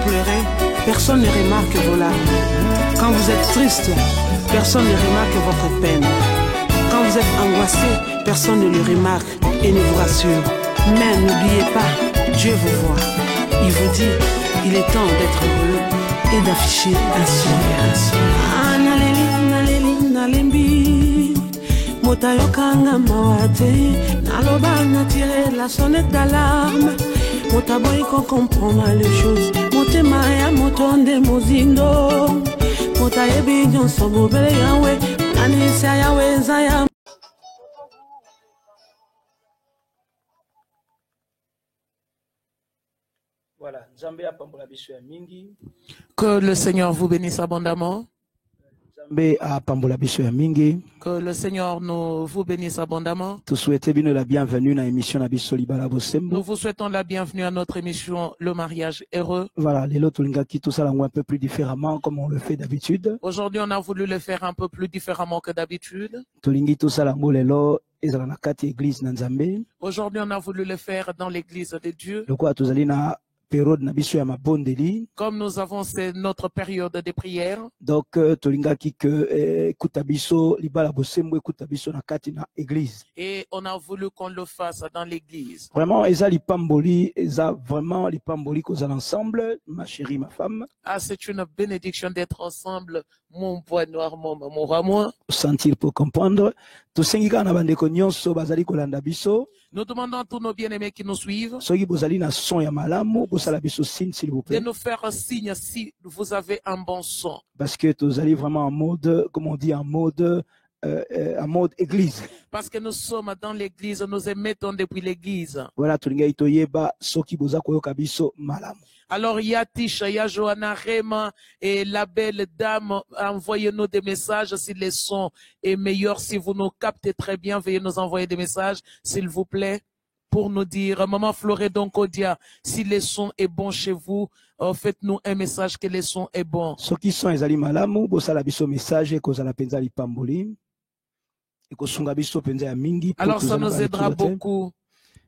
pleurez, personne ne remarque vos larmes. Quand vous êtes triste, personne ne remarque votre peine. Quand vous êtes angoissé, personne ne le remarque et ne vous rassure. Mais n'oubliez pas, Dieu vous voit. Il vous dit, il est temps d'être heureux et d'afficher un sourire. Motayokanga mawate, naloba na tirer la sonnette d'alarme. Motaboy ko comprendre les choses. Motema ya motonde mozindo. Motayebi nyonso bobele yawe, anisa yawe zaya. Voilà, Nzambe apambola biso ya mingi. Que le Seigneur vous bénisse abondamment. Nzambe apambola biso ya mingi. Que le Seigneur vous bénisse abondamment. Nous souhaitons bien la bienvenue dans l'émission na biso libala bosembo. Nous vous souhaitons la bienvenue à notre émission Le mariage heureux. Voilà, les lots tulingaki tout ça un peu plus différemment comme on le fait d'habitude. Aujourd'hui, on a voulu le faire un peu plus différemment que d'habitude. Tulingi tout ça lelo ezala na kati église na Nzambe. Aujourd'hui, on a voulu le faire dans l'église de Dieu. Lokwa tozali na période na biso ya mabondeli. Comme nous avons notre période de prière. Donc tolingaki que ekuta biso libala bosembo ekuta biso na kati na église. Et on a voulu qu'on le fasse dans l'église. Vraiment eza lipamboli, eza vraiment lipamboli cause ensemble, ma chérie, ma femme. Ah, c'est une bénédiction d'être ensemble, mon bois noir, mon amour à moi. Sentir pour comprendre. Tosengika na bandeko nyonso bazali kolanda biso. Nous demandons à tous nos bien-aimés qui nous suivent Soki bozali na son ya malamu, bosala biso signe s'il vous plaît. de nous faire un signe si vous avez un bon son. Parce que tozali vraiment en mode, comme on dit, en mode église. Parce que nous sommes dans l'église, nous émettons depuis l'église. Voilà, tulinga itoyeba soki boza koyoka biso malamu. Alors, il y a Tisha, il y a Johanna, Rema et la belle dame. Envoyez-nous des messages si le son est meilleur. Si vous nous captez très bien, veuillez nous envoyer des messages, s'il vous plaît, pour nous dire, Maman Floré Donkodia, si le son est bon chez vous, faites-nous un message que le son est bon. Soki son ezali malamu, bosala biso message kozala penza lipamboli. Ekosunga biso penza ya mingi. Alors, ça nous aidera beaucoup.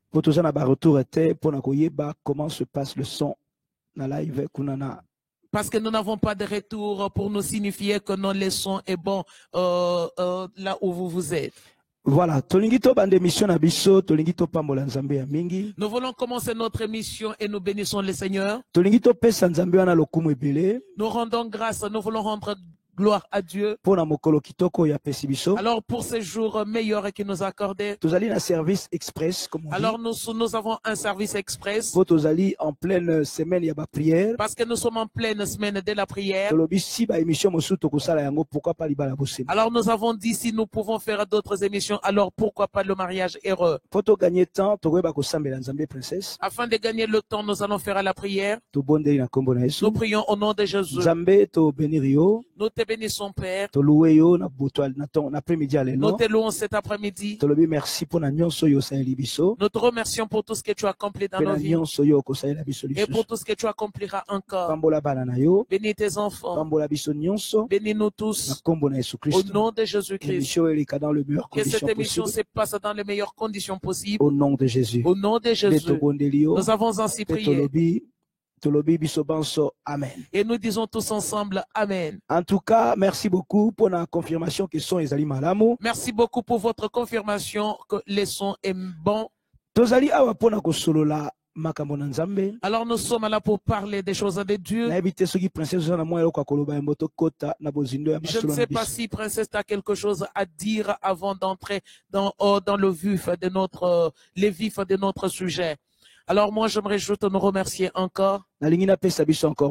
Pour tous na ba retour était pour na koyeba comment se passe le son. Live, parce que nous n'avons pas de retour pour nous signifier que non, le son est bon là où vous êtes. Voilà, nous voulons commencer notre émission et nous bénissons le Seigneur. Nous rendons grâce, nous voulons rendre gloire à Dieu. Alors pour ces jours meilleurs qu'il nous a accordés. Service express, comme on dit. Alors nous avons un service express. En pleine semaine, il y a la prière. Parce que nous sommes en pleine semaine de la prière. Alors nous avons dit si nous pouvons faire d'autres émissions, alors pourquoi pas le mariage heureux. Afin de gagner le temps, nous allons faire la prière. Nous prions au nom de Jésus. Nous te bénissons, Père. Nous te louons cet après-midi. Nous te remercions pour tout ce que tu as accompli dans nos vies. Et pour tout ce que tu accompliras encore. Bénis tes enfants. Bénis-nous tous. Au nom de Jésus-Christ. Que cette émission se passe dans les meilleures conditions possibles. Au nom de Jésus. Au nom de Jésus. Nous avons ainsi prié. Amen. Et nous disons tous ensemble Amen. En tout cas, merci beaucoup pour la confirmation que son ezali malamu. Merci beaucoup pour votre confirmation que le son est bon. Tozali awa pona kosolola makambo na Nzambe. Alors nous sommes là pour parler des choses de Dieu. Je ne sais pas si Princesse a quelque chose à dire avant d'entrer dans le vif de notre sujet. Alors moi, j'aimerais juste nous remercier encore.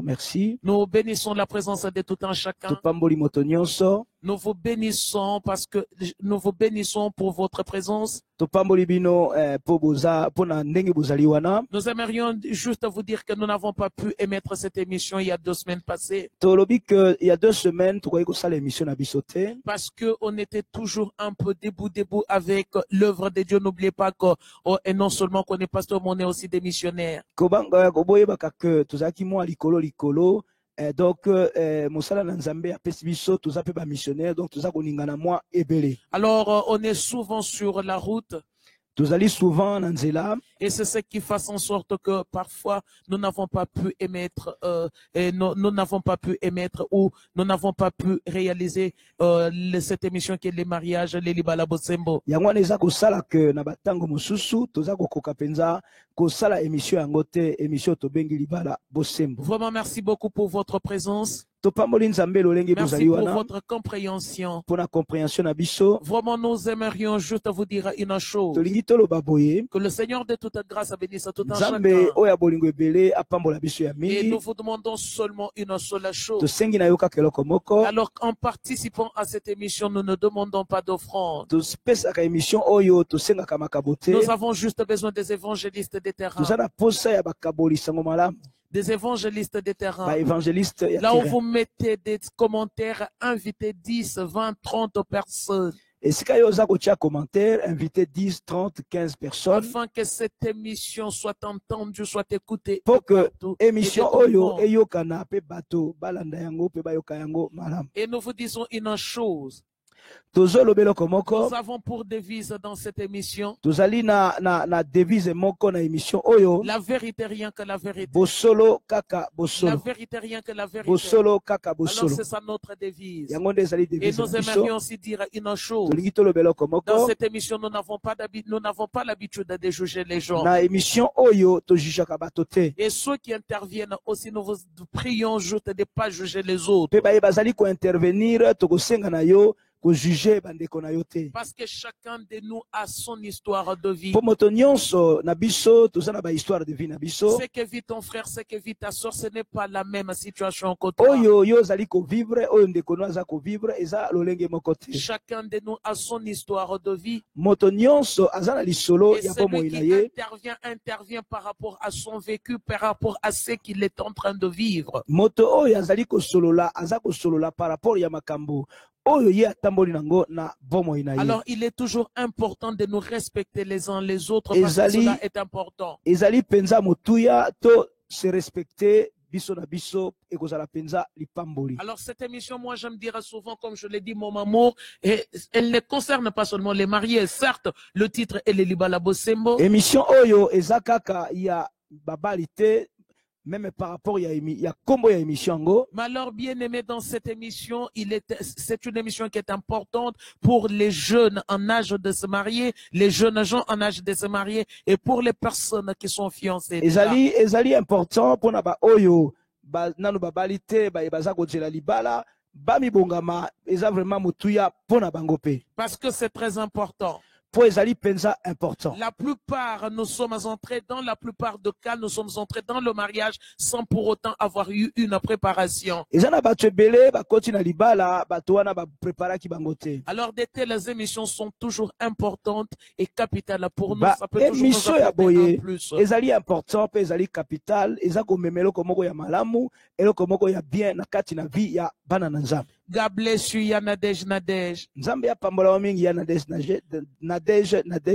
Merci. Nous bénissons la présence de tout un chacun. Nous vous bénissons parce que nous vous bénissons pour votre présence. Nous aimerions juste vous dire que nous n'avons pas pu émettre cette émission il y a 2 semaines passées. Il y a 2 semaines, parce qu'on était toujours un peu debout avec l'œuvre de Dieu. N'oubliez pas que, et non seulement qu'on est pasteur, mais on est aussi des missionnaires. Donc mosala na Nzambe apesi biso toza pe ba missionnaire donc toza koningana moi ebele. Alors on est souvent sur la route. tozali souvent na nzela. Et c'est ce qui fait en sorte que parfois nous n'avons pas pu émettre, nous n'avons pas pu émettre ou nous n'avons pas pu réaliser cette émission qui est les mariages, les Libala Bosembo. Yango wana eza kosala ke na batango mosusu toza kokoka penza kosala émission yango te, émission tobengi Libala Bosembo. Vraiment merci beaucoup pour votre présence. Topamboli nzambe lolenge Merci bozali pour wana votre compréhension. pour la compréhension na biso. Vraiment nous aimerions juste vous dire une chose. Tolingi toloba boye Que le Seigneur de toute grâce bénisse tout un chacun. nzambe oyo bolingo ebele apambola biso ya Et mingi. nous vous demandons seulement une seule chose. Tosengi na yo kaka eloko moko. Alors qu'en participant à cette émission, nous ne demandons pas d'offrande. Topesaka émission oyo tosengaka makabo te. Nous avons juste besoin des évangélistes des terrains. Toza na posa ya bakaboli sango malamu. Des évangélistes des terrains. Ba évangéliste ya Là où terrain. vous mettez des commentaires, invitez 10, 20, 30 personnes. Esika yo oza kotia commentaire, inviter 10, 30, 15 personnes. Afin que cette émission soit entendue, soit écoutée. Pour que partout et de émission tout le oyo monde. eyokana pe bato balanda yango pe bayoka yango malamu. Et nous vous disons une chose. Tozolobela komoko. Nous avons pour devise dans cette émission Tozali na devise moko na émission oyo. la vérité, rien que la vérité. Bosolo kaka La bosolo. vérité, rien que la vérité. Bosolo kaka Alors bosolo. c'est ça notre devise. Yango nde ezali Et devise nous na biso. aimerions aussi dire une chose. Tolingi tolobela Dans komoko. cette émission, nous n'avons pas l'habitude de juger les gens. Na émission oyo tojijaka bato te. Et ceux qui interviennent aussi, nous vous prions juste de ne pas juger les autres. Pe baye bazali ko intervenir tokosenga na yo ko juger bandeko na yo te. Parce que chacun de nous a son histoire de vie. Po moto nyonso na biso toza na ba histoire de vie na biso. Ce que vit ton frère, ce que vit ta soeur, ce n'est pas la même situation que toi. Oyo yo zali ko vivre, oyo ndeko no aza ko vivre, eza lolenge moko te. Chacun de nous a son histoire de vie. Moto nyonso aza na lisolo Et ya celui bomoi na qui ye. intervient par rapport à son vécu, par rapport à ce qu'il est en train de vivre. Moto oyo azali kosolola, aza kosolola par rapport ya makambo. Oyo ye atamboli nango na bomoi na ye. Alors, il est toujours important de nous respecter les uns les autres parce que Ezali- cela est important. Ezali penza motuya to se respecter biso na biso ekozala penza lipamboli. Alors, cette émission, moi, j'aime dire souvent, comme je l'ai dit, mon amour, et elle ne concerne pas seulement les mariés. Certes, le titre est les Libala Bosembo. Émission oyo eza kaka ya babali te, même par rapport ya kombo ya émission ngo. Mais alors, bien aimé, dans cette émission, c'est une émission qui est importante pour les jeunes en âge de se marier, les jeunes gens en âge de se marier et pour les personnes qui sont fiancées. Ezali important pona ba oyo ba nanu babali te ba baza kozela libala bami bongama eza vraiment motuya pona bango pe. Parce que c'est très important. Po ezali penza important. La plupart, nous sommes entrés, dans la plupart des cas, nous sommes entrés dans le mariage sans pour autant avoir eu une préparation. Eza na bato ebele bakoti na libala bato wana ba préparaki bango te. Alors, de telles émissions sont toujours importantes et capitales pour nous. Ba Ça peut toujours nous émission ya apporter boye un plus. ezali important pe ezali capital eza komema eloko moko ya malamu eloko moko ya bien na kati na vie ya bana na nzambe. God bless you, Yanadej Nadej. Nzambe apambola mingi ya Nadej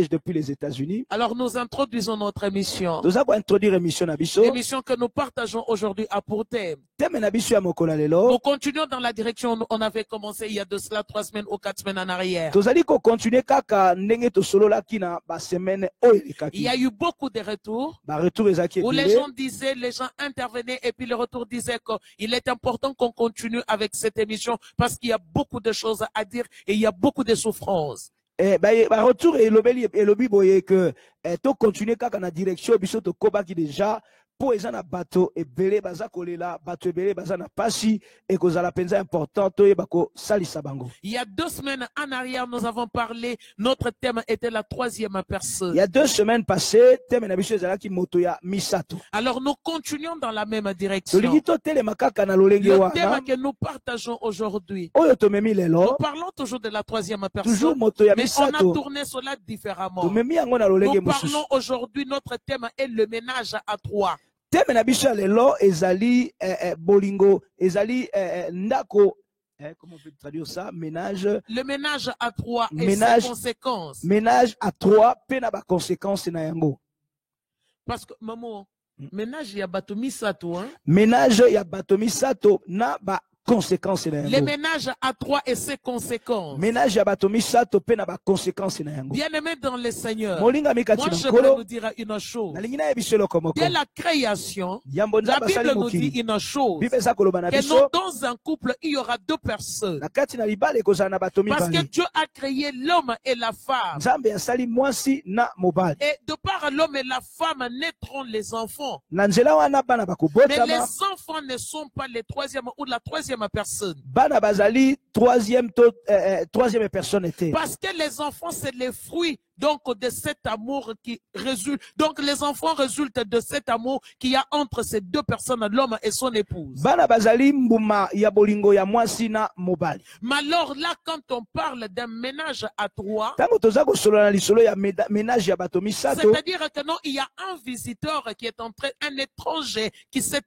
depuis les États-Unis. Alors, nous introduisons notre émission. Toza ko introduire émission na biso. L'émission que nous partageons aujourd'hui a pour thème. Teme na biso ya mokolo lelo. Nous continuons dans la direction où on avait commencé il y a de cela 3 semaines ou 4 semaines en arrière. Tozali ko continuer kaka ndenge tosololaki na ba semaine oyo Il ekaki. y a eu beaucoup de retours Ba retour ezaki où les ebele. gens disaient, les gens intervenaient et puis le retour disait qu'il est important qu'on continue avec cette émission parce qu'il y a beaucoup de choses à dire et il y a beaucoup de souffrances. Ba retour elobi boye que to continuer kaka na direction biso to kobaki déjà po eza na bato ebele baza kolela bato ebele baza na pasi ekozala penza important to yeba ko salisa bango. Il y a 2 semaines en arrière, nous avons parlé, notre thème était la 3e personne. Il y a 2 semaines passées, thème na biso ezalaki moto ya misato. Alors nous continuons dans la même direction. Tolingi to telema kaka na lolenge Le thème wana que nous partageons aujourd'hui, oyo tomemi nous lelo parlons toujours de la 3e toujours personne, moto ya mais on a misato tourné cela différemment. tomemi yango na lolenge Nous mosusu. parlons aujourd'hui, notre thème est le ménage à 3. Thème na biso ya lelo ezali bolingo ezali ndako comment on peut traduire ça ménage Le ménage à 3 et Ménage- ses conséquences. ménage à 3 pe na ba conséquences na yango. Parce que, maman, ménage, il y a bateau misato, hein. Ménage ya bato misato na ba conséquences na Les yango. ménages à trois et ses conséquences. Ménage ya bato misato pe na ba conséquences na yango. Bien-aimés dans le Seigneur, Molinga moi mikati na j'aimerais nkolo nous dire une chose. nalingi na yebisa eloko moko. Dès la création, Yambo la nzambe asali Bible nous dit mokili. une chose. Bible eza koloba na Que biso non, dans un couple, il y aura deux personnes. na kati na libala ekozala na bato Parce que mibale. Dieu a créé l'homme et la femme. Nzambe asali mwasi na mobali. Et de par l'homme et la femme naîtront les enfants. Na nzela wana bana Mais bakobotama. les enfants ne sont pas les troisième ou la troisième personne. Bana bazali troisième personne était. Parce que les enfants, c'est les fruits donc de cet amour qui résulte. Donc les enfants résultent de cet amour qu'il y a entre ces deux personnes, l'homme et son épouse. Bana bazali mbuma ya bolingo ya mwasi na mobali. Mais alors là, quand on parle d'un ménage à trois, Tango toza kosolola na lisolo ya ménage ya bato misato. c'est-à-dire que non, il y a un visiteur qui est entré, un étranger qui s'est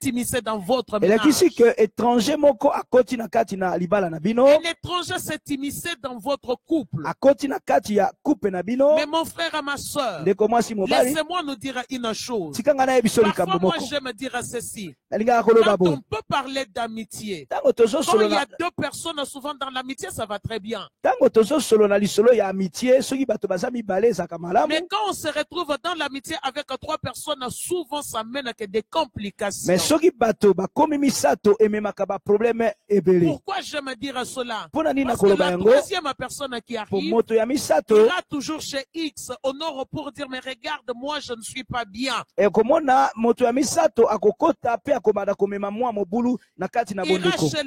immiscé dans votre ménage. Elakisi que étranger moko akoti na kati na libala na bino. Un étranger s'est immiscé dans votre couple. Akoti na kati ya coupe na bino. Mais mon frère et ma soeur, Ndeko mwasi mobali. laissez-moi nous dire une chose. Tikanga na yebiso Parfois, likambo moi, moko. j'aime dire ceci. Nalingaka koloba Quand boye. on peut parler d'amitié, Tango tozo quand il y solola. a deux personnes, souvent dans l'amitié, ça va très bien. Tango tozo solola lisolo ya amitié. Soki bato baza mibale ezaka malamu. Mais quand on se retrouve dans l'amitié avec trois personnes, souvent ça mène que des complications. Mais soki bato bakomi misato ememaka ba problème ebele. Pourquoi j'aime dire cela? Pona nini Parce que nakoloba la yango? troisième personne qui Pour arrive moto ya misato. ira toujours chez X au nord pour dire mais regarde, moi je ne suis pas bien. Ekomona moto ya misato akokota pe akomanda komema mwa mobulu na kati na Ira bondeko. chez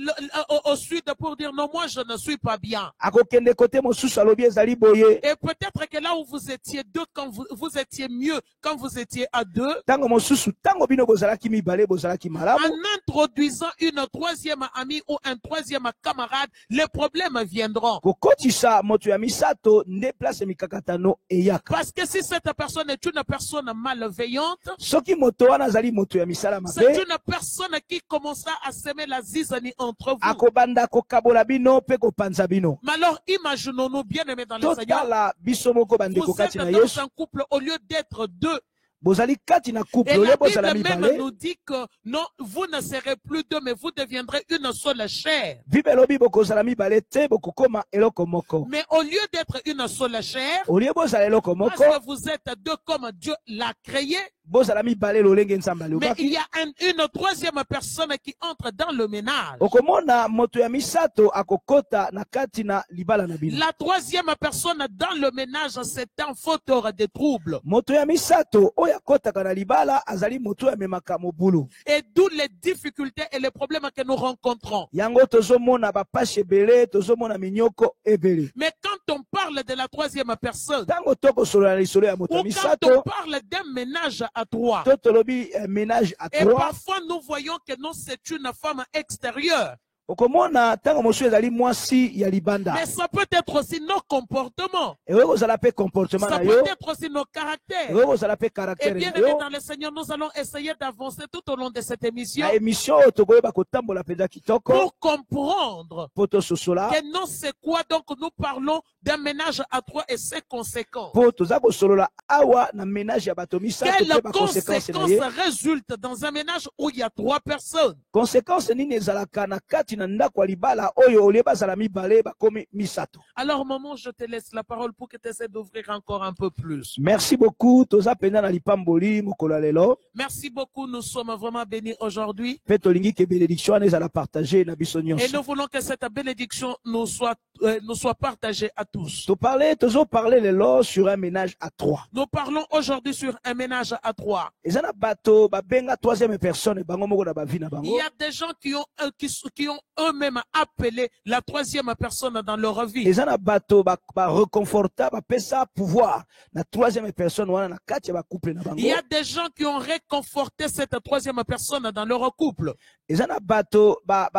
au sud pour dire non, moi je ne suis pas bien. Akokende kote mosusu alobi ezali boye. Et peut-être que là où vous étiez deux, quand vous étiez mieux, quand vous étiez à deux, Tango mosusu tango bino bozalaki mibale bozalaki malamu. en introduisant une troisième amie ou un troisième camarade, les problèmes viendront. Kokotisa moto ya misato nde place mikakatano eyaka. Parce que si cette personne est une personne malveillante, Soki moto wana azali moto ya misala c'est mabe. une personne qui commencera à semer la zizanie entre vous. Akobanda kokabola bino pe kopanza bino. Mais alors, imaginons-nous bien aimés dans le Seigneur, Totala biso moko bandeko vous êtes kati na dans Yesu. un couple au lieu d'être deux. Bozali kati na couple Et ole la bozala Bible même mibale. nous dit que non, vous ne serez plus deux, mais vous deviendrez une seule chair. Bible lobi bokozala mibale te bokokoma eloko moko. Mais au lieu d'être une seule chair, Olie bozala eloko parce moko. que vous êtes deux comme Dieu l'a créé, Bozala mibale lolenge nzambe mais il alobaki. y a une troisième personne qui entre dans le ménage. Okomona moto ya misato akokota na kati na libala na bino. La troisième personne dans le ménage, c'est un fauteur de troubles. Moto ya misato oyo akotaka na libala azali moto ya memaka mobulu. Et d'où les difficultés et les problèmes que nous rencontrons. Yango tozomona bapashe ebele, tozomona minyoko ebele. Mais quand on parle de la troisième personne, Tango tokosolola na lisolo ya moto ya ou quand misato, on parle d'un ménage à trois, totolobi ménage à et trois. parfois nous voyons que non, c'est une femme extérieure. Okomona tango mosu ezali mwasi ya libanda. Mais ça peut être aussi nos comportements. Ewe kozala pe comportement Ça na peut yo. être aussi nos caractères. Ewe kozala pe Et caractère bien na aimé yo. dans le Seigneur, nous allons essayer d'avancer tout au long de cette émission Na émission oyo tokoyeba kotambola penza kitoko pour comprendre po tososola que non, c'est quoi. Donc nous parlons d'un ménage à trois et ses conséquences. po toza kosolola awa na ménage ya bato misato Quelles pe ba conséquences na conséquences ye. résultent dans un ménage où il y a trois personnes? Conséquence nini ezalaka na kati na ndako ya libala oyo olie bazala mibale bakomi misato. Alors maman, je te laisse la parole pour que tu essaies d'ouvrir encore un peu plus. Merci beaucoup toza penza na lipamboli mokolo ya lelo. Merci beaucoup, nous sommes vraiment bénis aujourd'hui. Pe tolingi ke bénédiction wana ezala partager na biso Et nous nyonso. voulons que cette bénédiction nous soit partagée à tous. Tozo parler lelo sur un ménage à trois. Nous parlons aujourd'hui sur un ménage à trois. Eza na bato babenga troisième personne bango moko na bavi na Il bango. y a des gens qui ont eux-mêmes appelé la troisième personne dans leur vie. Eza na bato ba reconforta ba pesa pouvoir na troisième personne wana na kati ya ba couple na bango. Il y a des gens qui ont réconforté cette troisième personne dans leur couple. Eza na bato ba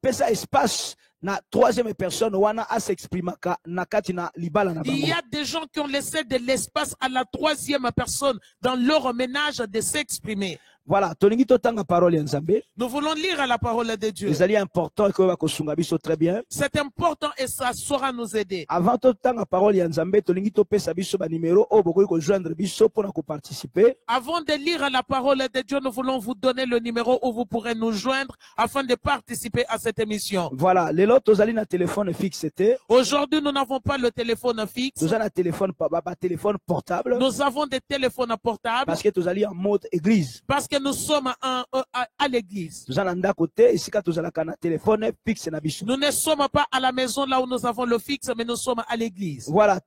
pesa espace na troisième personne wana a s'exprimaka na kati na libala na Il y bango. a des gens qui ont laissé de l'espace à la troisième personne dans leur ménage de s'exprimer. Voilà, tolingi totanga parole ya Nzambe. Nous voulons lire la parole de Dieu. Ezali important que ba kosunga biso très bien. C'est important et ça saura nous aider. Avant totanga parole ya Nzambe, tolingi topesa biso ba numéro o bokoki ko joindre biso pour ko participer. Avant de lire la parole de Dieu, nous voulons vous donner le numéro où vous pourrez nous joindre afin de participer à cette émission. Voilà, lelo tozali na téléphone fixe te. Aujourd'hui, nous n'avons pas le téléphone fixe. Tozali na téléphone téléphone portable Nous avons des téléphones portables parce que tozali en mode église. parce que nous sommes à l'église. Tozali na ndako te esika tozalaka na téléphone fixe na biso. Nous ne sommes pas à la maison là où nous avons le fixe, mais nous sommes à l'église. Voilà,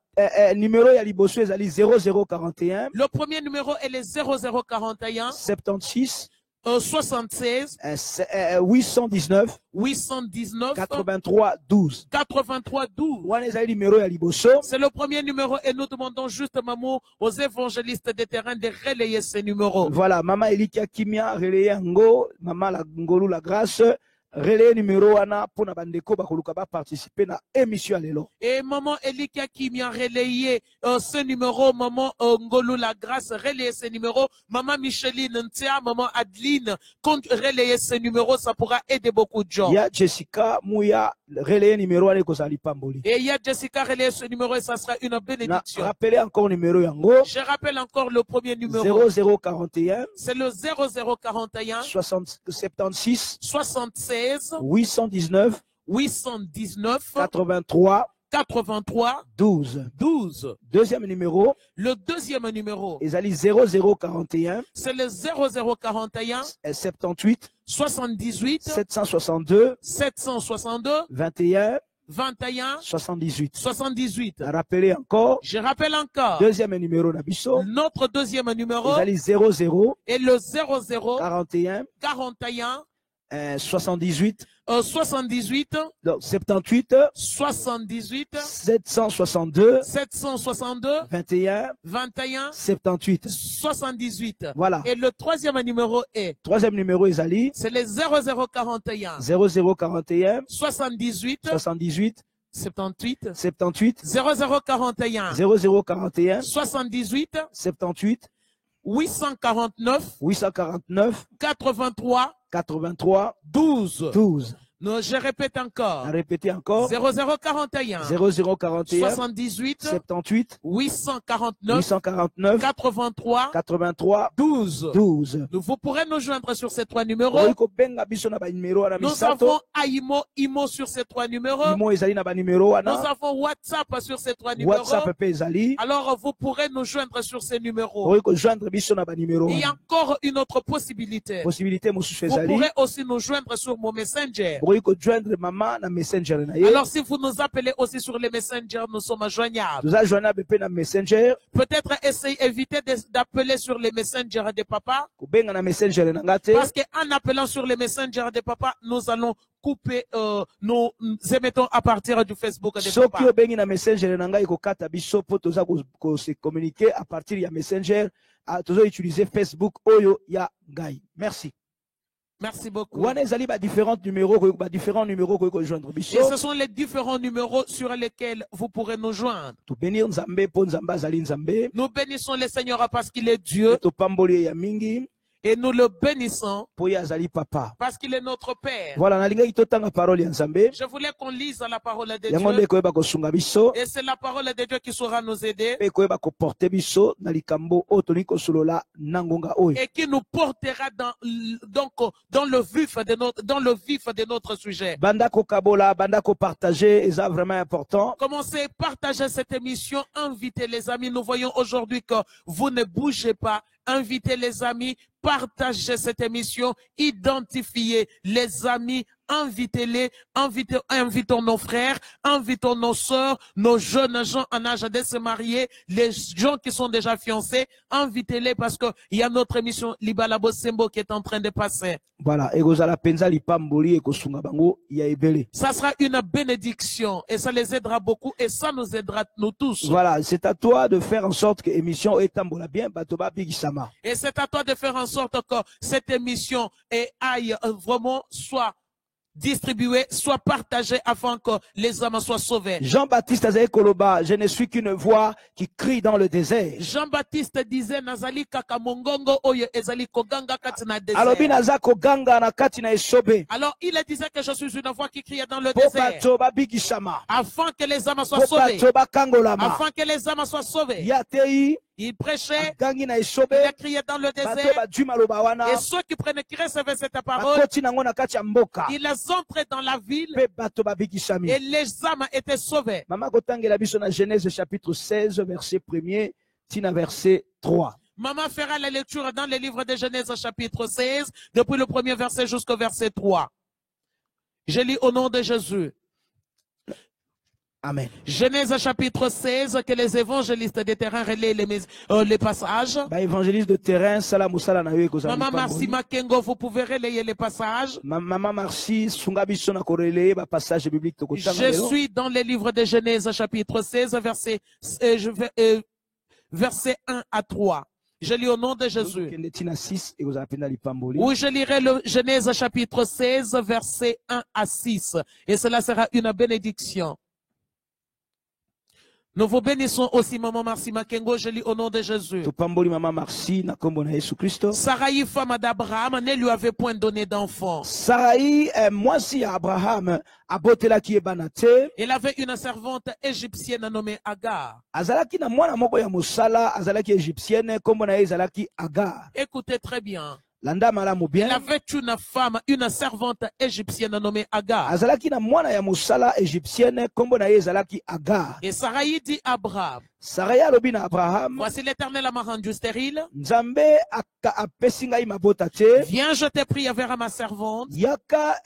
numéro ya liboso ezali 0041 Le premier numéro est le 0041 76 76 819 819 83 12. 83 12. Wana ezali numéro ya liboso. C'est le premier numéro et nous demandons juste, maman, aux évangélistes de terrain de relayer ce numéro. Voilà, Maman Elikia Kimia, relayer ngo, Maman la Ngolu la grâce, relayer numéro wana pour na bandeko bakoluka ba participer na émission à lelo. Et maman Elika qui m'a relayé ce numéro, maman Ngolu la grâce, relayer ce numéro, maman Micheline Ntia, maman Adeline, quand relayer ce numéro, ça pourra aider beaucoup de gens. Il y a Jessica Mouya, relayer numéro wana ko sali pamboli. Et il y a Jessica relayer ce numéro et ça sera une bénédiction. Rappelez encore numéro yango. Je rappelle encore le premier numéro. 0041 C'est le 0041 76 76 819 819 83 83 12. 12. Deuxième numéro, Le deuxième numéro, ezali 0041 c'est le 0041 78 78 762 762 21 21 78. 78. Rappelez encore, Je rappelle encore, deuxième numéro nabiso, notre deuxième numéro ezali 00 est le 00 41 41 78 78 donc 78 78 762 762 21 21 78. 78. Voilà. Et le troisième numéro est, Troisième numéro ezali c'est le 0041 0041 78 78 78 78 0041 0041 78 78 849 849 83 83 12. 12. Non, je répète encore. Répétez encore. 0041 0041 78 78 849 849 83 83 12. 12. Vous pourrez nous joindre sur ces trois numéros. Oyi kobenga biso na ba numéro wana Nous misato. avons Imo sur ces trois numéros. Imo ezali na ba numéro Nous wana. avons WhatsApp sur ces trois numéros. WhatsApp pe ezali. Alors vous pourrez nous joindre sur ces numéros. Oyi ko joindre biso na ba numéro Il y a wana. encore une autre possibilité. Possibilité mosusu Vous ezali. pourrez aussi nous joindre sur mon Messenger. Oyi ko joindre maman na messenger na ye. Alors si vous nous appelez aussi sur les Messenger, nous sommes joignables. Nous a joignable pe na messenger. Peut-être éviter d'appeler sur les Messenger de papa. Kobenga na messenger na ngate. Parce qu'en appelant sur les Messenger de papa, nous allons couper nos émettons à partir du Facebook de Soki papa. obengi na messenger na ngai ko kata biso po toza ko se communiquer à partir ya messenger. Tozo utiliser Facebook oyo ya ngai. Merci. Merci beaucoup. Wana ezali ba différents numéros ko joindre biso. Et ce sont les différents numéros sur lesquels vous pourrez nous joindre. To bénir Nzambe po Nzambe azali Nzambe. Nous bénissons le Seigneur parce qu'il est Dieu To pamboli ya mingi et nous le bénissons po ya azali papa. parce qu'il est notre Père. Voilà, nalinga totanga parole ya Nzambe. Je voulais qu'on lise la parole de Yango Dieu nde koyeba ko sunga biso. et c'est la parole de Dieu qui saura nous aider Pe koyeba ko porter biso na likambo o toli ko solola nangonga oyo. et qui nous portera dans le vif de notre sujet. Banda ko kabola, banda ko partager, eza vraiment important. Commencez à partager cette émission, invitez les amis. Nous voyons aujourd'hui que vous ne bougez pas. Invitez les amis, partagez cette émission, identifiez les amis, invitez-les, invitons nos frères, invitons nos sœurs, nos jeunes gens en âge de se marier, les gens qui sont déjà fiancés, invitez-les parce que il y a notre émission Libala Bosembo qui est en train de passer. Voilà, egozala penza lipamboli e kosunga bango ya ebele. Ça sera une bénédiction et ça les aidera beaucoup et ça nous aidera nous tous. Voilà, c'est à toi de faire en sorte que l'émission etambola bien, batoba bigisama. Et c'est à toi de faire en sorte que cette émission aille vraiment soit distribué, soit partagé afin que les âmes soient sauvées. Jean-Baptiste azali koloba, je ne suis qu'une voix qui crie dans le désert. Jean-Baptiste disait nazali kaka mongongo oyo ezali koganga kati na Alobi désert. naza koganga na kati na esobe. Alors il disait que je suis une voix qui crie dans le Po désert bato babikisama. afin que les âmes soient Po sauvées. bato bakangolama. Afin que les âmes soient sauvées. Yatei Il prêchait, gangi na esobe. il a crié dans le Bato désert. badwi maloba wana. Et ceux qui recevaient cette parole, Bakoti nango na kati ya mboka. ils entraient dans la ville Pe bato babikisami. et les âmes étaient sauvées. Mama kotangela biso na Genèse chapitre 16 verset 1er tina verset 3. Maman fera la lecture dans le livre de Genèse chapitre 16, depuis le premier verset jusqu'au verset 3. Je lis au nom de Jésus. Amen. Genèse chapitre 16, que les évangélistes de terrain relaient les passages. Ba évangéliste de terrain sala musala na yo ekozala. Maman Marcy Makengo, vous pouvez relayer les passages. Maman Marcy sunga biso na korelayer ba passage biblique tokotanga Je lelo. suis dans le livre de Genèse chapitre 16, verset 1 à 3. Je lis au nom de Jésus. Kende tina 6 ekozala penda lipamboli. Où je lirai le Genèse chapitre 16, verset 1 à 6. Et cela sera une bénédiction. Nous vous bénissons aussi, Maman Marcy Makengo, je lis au nom de Jésus. Topamboli Maman Marcy na kombo na Yesu Kristo. Sarai, femme d'Abraham, ne lui avait point donné d'enfant. Sarai mwasi ya Abraham abotelaki ye bana te. Il avait une servante égyptienne nommée Agar. Azalaki na mwana moko ya mosala azalaki égyptienne kombo na ye ezalaki Agar. Écoutez très bien. Landa malamu Il bien. avait une femme, une servante égyptienne nommée Agar. Azalaki na mwana ya mosala égyptienne kombo na ye ezalaki Agar. Et Sarai dit à Abraham, Sarai alobi na Abraham, voici l'Éternel m'a rendu stérile. Nzambe apesi ngai mabota te. Viens, je te prie vers ma servante. Yaka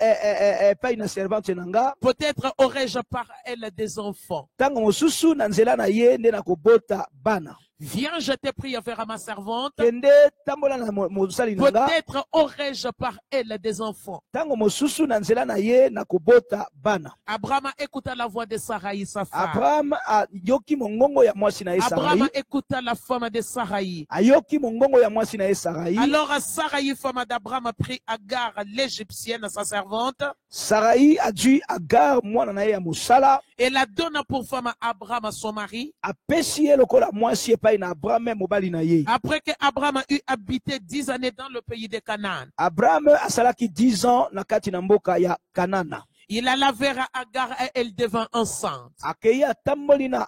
epai na servante na nga. Peut-être aurais-je par elle des enfants. Tango mosusu na nzela na ye nde na kobota bana. Viens, je te prie vers ma servante. Kende tambola na mosali na nga. Peut-être aurais-je par elle des enfants. Tango mosusu na nzela na ye na kobota bana. Abraham écouta la voix de Sarai, sa femme. Abraham ayoki mongongo ya mwasi na ye Abraham Sarai. écouta la femme de Sarai. Ayoki mongongo ya mwasi na ye Sarai. Alors Sarai, femme d'Abraham, prit Agar, l'égyptienne, sa servante, Sarai a dû Agar mwana na ye ya mosala. et la donna pour femme à Abraham, son mari. Apesi ye lokola mwasi epai na Abraham mobali na ye. Après que Abraham eut habité 10 années dans le pays de Canaan, Abraham asalaki 10 ans na kati na mboka ya Kanana. il alla vers Agar et elle devint enceinte. Akei atamboli na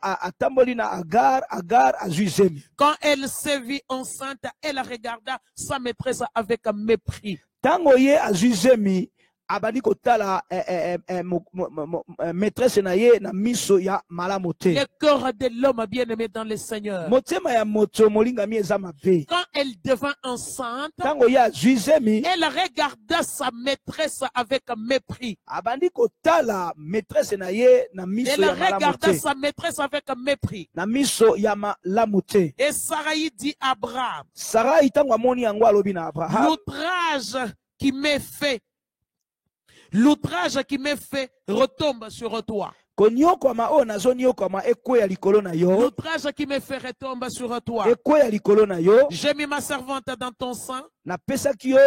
Agar, Agar azwi zemi. Quand elle se vit enceinte, elle regarda sa maîtresse avec mépris. Tango ye azwi zemi, abandi kotala maîtresse na ye na miso ya malamu te. Le cœur de l'homme bien-aimé dans le Seigneur. Motema ya moto molingami eza mabe. Quand elle devint enceinte, Tango ye azwi zemi, elle regarda sa maîtresse avec mépris. abandi kotala maîtresse na ye na miso Elle ya malamu regarda te. sa maîtresse avec mépris. Na miso ya malamu te. Et Sarai dit à Abraham, Sarai tango amoni yango alobi na Abraham, l'outrage qui m'est fait, l'outrage qui m'est fait retombe sur toi. konyokwama oyo nazonyokwama ekweya likolo na yo. L'outrage qui m'est fait retombe sur toi. Ekweya likolo na yo. J'ai mis ma servante dans ton sang. Napesaki yo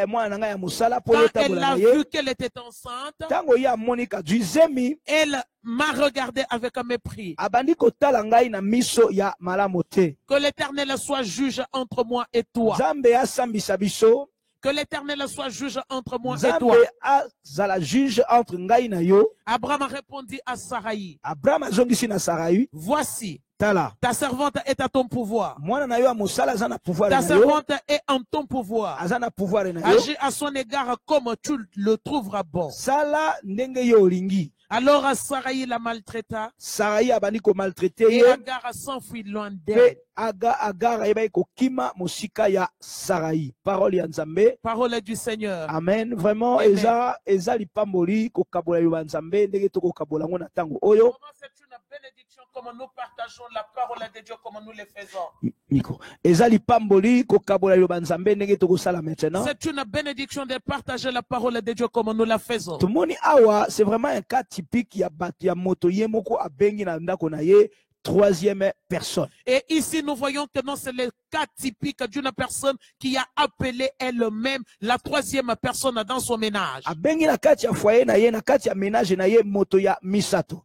mwana na ngai ya mosala po Quand elle yotambola a na ye. vu qu'elle était enceinte, Tango ye amoni kazwi zemi, elle m'a regardé avec mépris. abandi kotala ngai na miso ya malamu te. Que l'Éternel soit juge entre moi et toi. Nzambe asambisa biso. Que l'Éternel soit juge entre moi et toi. Nzambe azala juge entre ngai na yo. Abraham répondit à Sarai, Abraham azongisi na Sarai, voici, tala ta servante est à ton pouvoir. mwana na yo ya mosala aza na pouvoir Ta na yo. servante est en ton pouvoir. Aza na pouvoir na yo. Agis à son égard comme tu le trouveras bon. Sala ndenge yo olingi. Alors Sarai la maltraita Sarai abandi ko maltraiter et ye. Agar s'enfuit loin d'elle. Pe Agar ayebaki kokima mosika ya Sarai. Parole ya Nzambe. Parole du Seigneur. Amen. Vraiment, Amen. eza lipamboli kokabola yo Nzambe ndenge tokokabola ngo na tango oyo. Comment c'est une bénédiction comme nous partageons la parole de Dieu comme nous le faisons. Miko. Eza lipamboli kokabola yo Nzambe ndenge tokosala maintenant. C'est une bénédiction de partager la parole de Dieu comme nous la faisons. Tomoni awa, c'est vraiment un cas typique ya bato ya moto ye moko abengi na ndako na ye troisième personne. Et ici, nous voyons que non, c'est le cas typique d'une personne qui a appelé elle-même la troisième personne dans son ménage. Abengi na kati ya foyer na ye, na kati ya ménage na ye moto ya misato.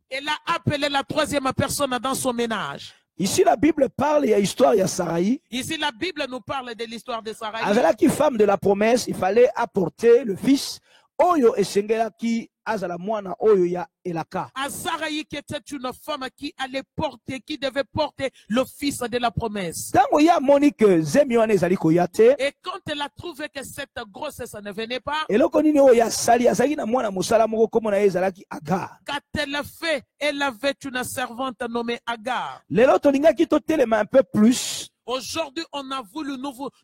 Elle a appelé la troisième personne dans son ménage. Ici, la Bible parle, il y a histoire, il y a Sarai. Ici, la Bible nous parle de l'histoire de Sarai. Azalaki femme de la promesse, il fallait apporter le fils. Oyo esengelaki azala mwana oyo ya elaka. À Sarai qui était une femme qui allait porter, qui devait porter le fils de la promesse. Tango ya Monique zemi wana ezali koyate. Et quand elle a trouvé que cette grossesse ne venait pas, Eloko nini oyo ya sali azali na mwana musala moko kombo na ye ezalaki Agar. qu'a-t-elle fait? Elle avait une servante nommée Agar. Lelo tolingaki totelema un peu plus. Aujourd'hui,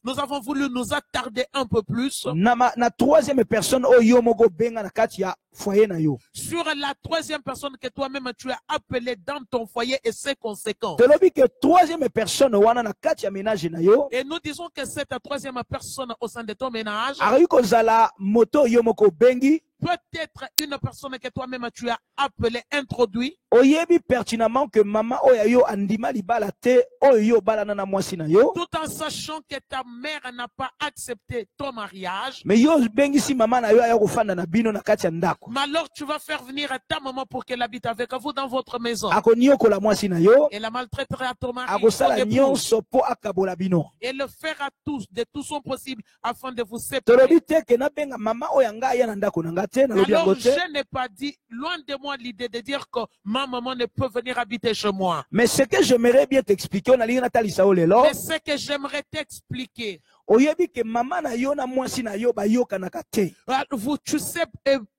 nous avons voulu nous attarder un peu plus Na troisième personne oyo moko benga na kati ya foyer na yo. sur la troisième personne que toi-même tu as appelée dans ton foyer et ses conséquences. Tolobi que troisième personne wana na kati ya ménage na yo. Et nous disons que cette troisième personne au sein de ton ménage Arayi kozala moto yo moko bengi. peut-être une personne que toi-même tu as appelée, introduit. Oyebi pertinemment que maman oya yo andima libala te oyo balana na mwasi na yo. Tout en sachant que ta mère n'a pas accepté ton mariage. Mais yo bengi si maman na yo aya kofanda na bino na kati ya ndako. Mais alors tu vas faire venir ta maman pour qu'elle habite avec vous dans votre maison. Akoniokola mwasi na yo. Elle la maltraitera ton mari. Akosala ton époux. nyonso po akabola bino. Et le fera tous, de tout son possible, afin de vous séparer. Tolobi te ke na benga maman oya nga aya na ndako na nga te na lobi Alors yango te. je n'ai pas dit, loin de moi l'idée de dire que ma maman ne peut venir habiter chez moi. Mais ce que j'aimerais bien t'expliquer, on a li na talisa o lelo. Mais ce que j'aimerais t'expliquer, Oyebi ke maman na yo na mwasi na yo ba yokanaka te. tu sais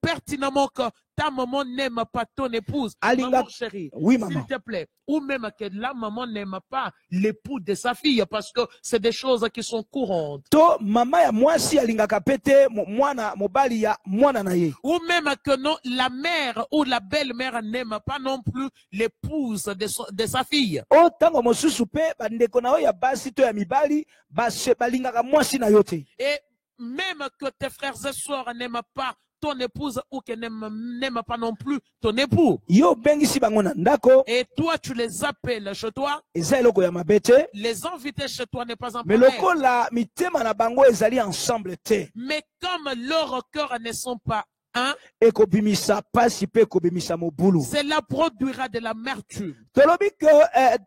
pertinemment que ta maman n'aime pas ton épouse. Alinga- Maman chérie, Oui, s'il maman. te plaît. Ou même que la maman n'aime pas l'époux de sa fille parce que c'est des choses qui sont courantes. To mama ya mwasi alingaka pete mwana mobali ya mwana na ye. Ou même que non, la mère ou la belle-mère n'aime pas non plus l'épouse de sa fille. O tango mosusu pe bandeko na yo ya basi to ya mibali balingaka mwasi na yo te. Et même que tes frères et sœurs n'aiment pas ton épouse ou que n'aiment pas non plus ton époux. Yo bengisi bango na ndako, Et toi, tu les appelles chez toi. eza eloko ya mabe te. Les inviter chez toi n'est pas un Mais problème. lokola mitema na bango ezali ensemble te. Mais comme leurs cœurs ne sont pas un, Ekobimisa pasi pe ekobimisa mobulu. cela produira de l'amertume. Tolobi que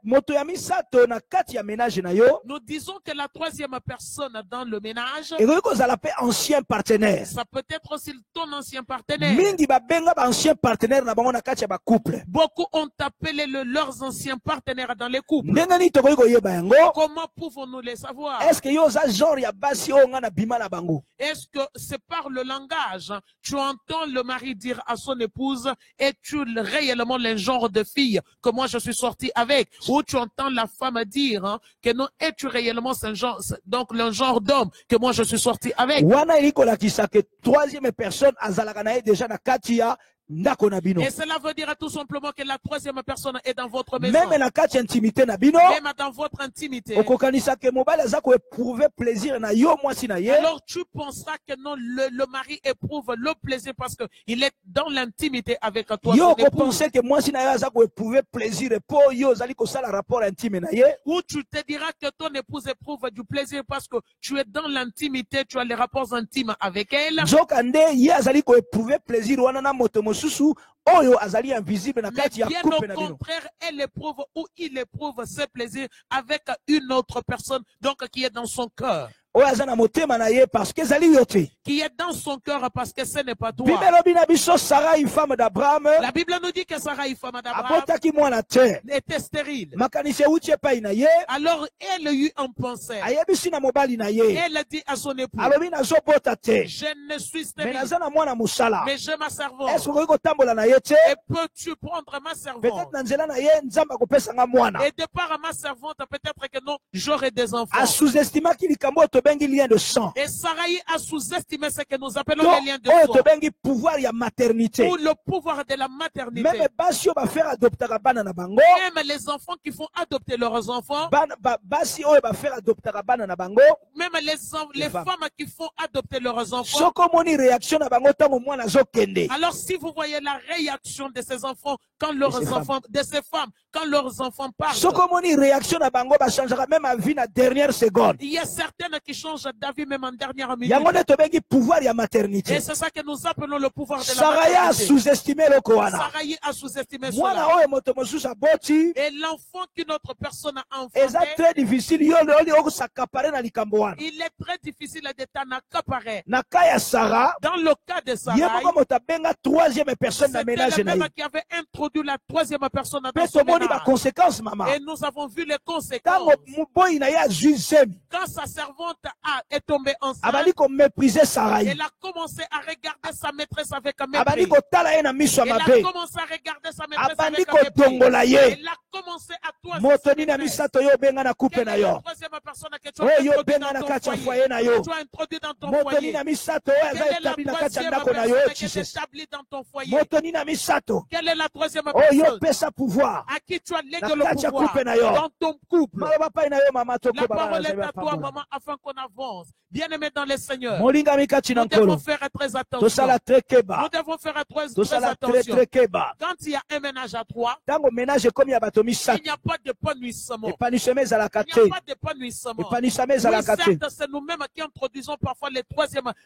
moto ya misato na kati ya ménage na yo. Nous disons que la troisième personne dans le ménage, Ekoki kozala pe ancien partenaire. ça peut être aussi ton ancien partenaire. Mingi babenga ba ancien partenaire na bango na kati ya ba couple. Beaucoup ont appelé leurs anciens partenaires dans les couples. Ndenge nini tokoki koyeba yango? Comment pouvons-nous les savoir? Est-ce que yo oza genre ya basi oyo nga na bima na bango? Est-ce que c'est par le langage? Tu entends le mari dire à son épouse, es-tu réellement le genre de fille que moi je suis sorti avec? Ou tu entends la femme dire que non, es-tu réellement ce genre, donc le genre d'homme que moi je suis sorti avec? Wana eli kolakisa que troisième personne azalaka na ye déjà na kati ya ndako na bino. Et cela veut dire tout simplement que la troisième personne est dans votre maison. Même na kati ya intimité na bino, Même dans votre intimité. okokanisa que mobali aza ko éprouver plaisir na yo mwasi na ye. Alors tu penseras que non, le mari éprouve le plaisir parce qu'il est dans l'intimité avec toi. Yo Son épouse. penser que mwasi na yo aza ko éprouver plaisir po yo ozali kosala rapport intime na ye. Ou tu te diras que ton épouse éprouve du plaisir parce que tu es dans l'intimité, tu as les rapports intimes avec elle. Nzokande ye azali ko éprouver plaisir wana na moto mosusu oyo azali invisible na Mais kati ya bien couple au na bino. contraire, elle éprouve ou il éprouve ce plaisir avec une autre personne, donc qui est dans son cœur. Oyo aza na motema na ye parce que ezali yo te. Qui est dans son cœur parce que ce n'est pas toi. Bible elobi na biso Sarah une femme d'Abraham La Bible nous dit que Sarah, femme d'Abraham, abotaki mwana te. était stérile. Makanisi euti epai na ye Alors elle eut un pensée. ayebisi na mobali na ye Elle dit à son époux, alobi nazobota te je ne suis me stérile, naza na mwana mosala. mais j'ai ma servante. Est-ce okoki kotambola na ye te? Et peux-tu prendre ma servante? Peut-être na nzela na ye nzambe akopesanga mwana. Et de par à ma servante, peut-être que non, j'aurai des enfants. Asous-estimaki likambo oyo tobengi lien de sang. Et Sarai a sous-estimé ce que nous appelons To les liens de oyo sang. tobengi pouvoir ya maternité. Ou le pouvoir de la maternité. Même basi oyo bafere adoptaka bana na bango, Même les enfants qui font adopter leurs enfants. basi oyo bafere adoptaka bana na bango, Même les femmes. femmes qui font adopter leurs enfants. soko omoni réaction na bango ntango mwana azokende. Alors si vous voyez la réaction de ces enfants quand leurs enfants, de ces femmes, quand leurs enfants partent. Sokomoni réaction na bango ba changera même à vie na dernière seconde. Il y a certaines qui changent d'avis même en dernière minute. Yango ne tobengi pouvoir ya maternité. Et c'est ça que nous appelons le pouvoir de la Saraya a maternité. sous-estimé le koana. Saraï a sous-estimé Mwana cela. oyo moto mosusu aboti. Et l'enfant qu'une autre personne a Eza enfanté, très difficile yo leo ko s'accaparer na likambo wana. il est très difficile de t'en accaparer. Na ka ya Sarah, Dans le cas de ye Sarah, moko moto abenga troisième personne na ménage c'était le na même ye. qui avait introduit la troisième personne dans Pe son tomoni ba ménage. conséquences mama. Et nous avons vu les Tango conséquences. boyi na ye azwi semi. Quand sa servante est tombée enceinte, Abali ko mépriser Sarah. elle a commencé à regarder sa maîtresse avec un Abali mépris. ko tala ye na miso ya Elle a mabe. commencé à regarder sa maîtresse Abandi avec ko un mépris. dongola ye. Elle a commencé à toiser sa Motoni na maîtresse. misato yo benga na coupe Quelle na est la yo. troisième personne que tu Oh, as yo introduit benga na dans ton kati ya foyer? foyer na yo. Tu as introduit dans ton Motoni foyer. na misato oyo Quelle aza est la établi na kati ya troisième ndako na yo personne qui est Jesus. établie dans ton foyer? Motoni na misato Quelle est la troisième oyo personne pesa pouvoir. à qui tu as légué Na le kati ya pouvoir couple na yo. dans ton couple? Maloba pai na yo mama La toko baba parole na est zeba à toi, pambola. maman, afin qu'on avance. Bien-aimé dans les seigneurs, Molinga mikati na nous devons nkolo. faire très attention. Tosala très Nous keba. devons faire très Tosala très attention. très keba. Quand il y a un ménage à trois, Tango ménage comme ya bato il misato. n'y a pas d'épanouissement. Epanisheme ezalaka Il n'y te. a pas d'épanouissement. Epanishame Oui, ezalaka te. certes, c'est nous-mêmes qui introduisons parfois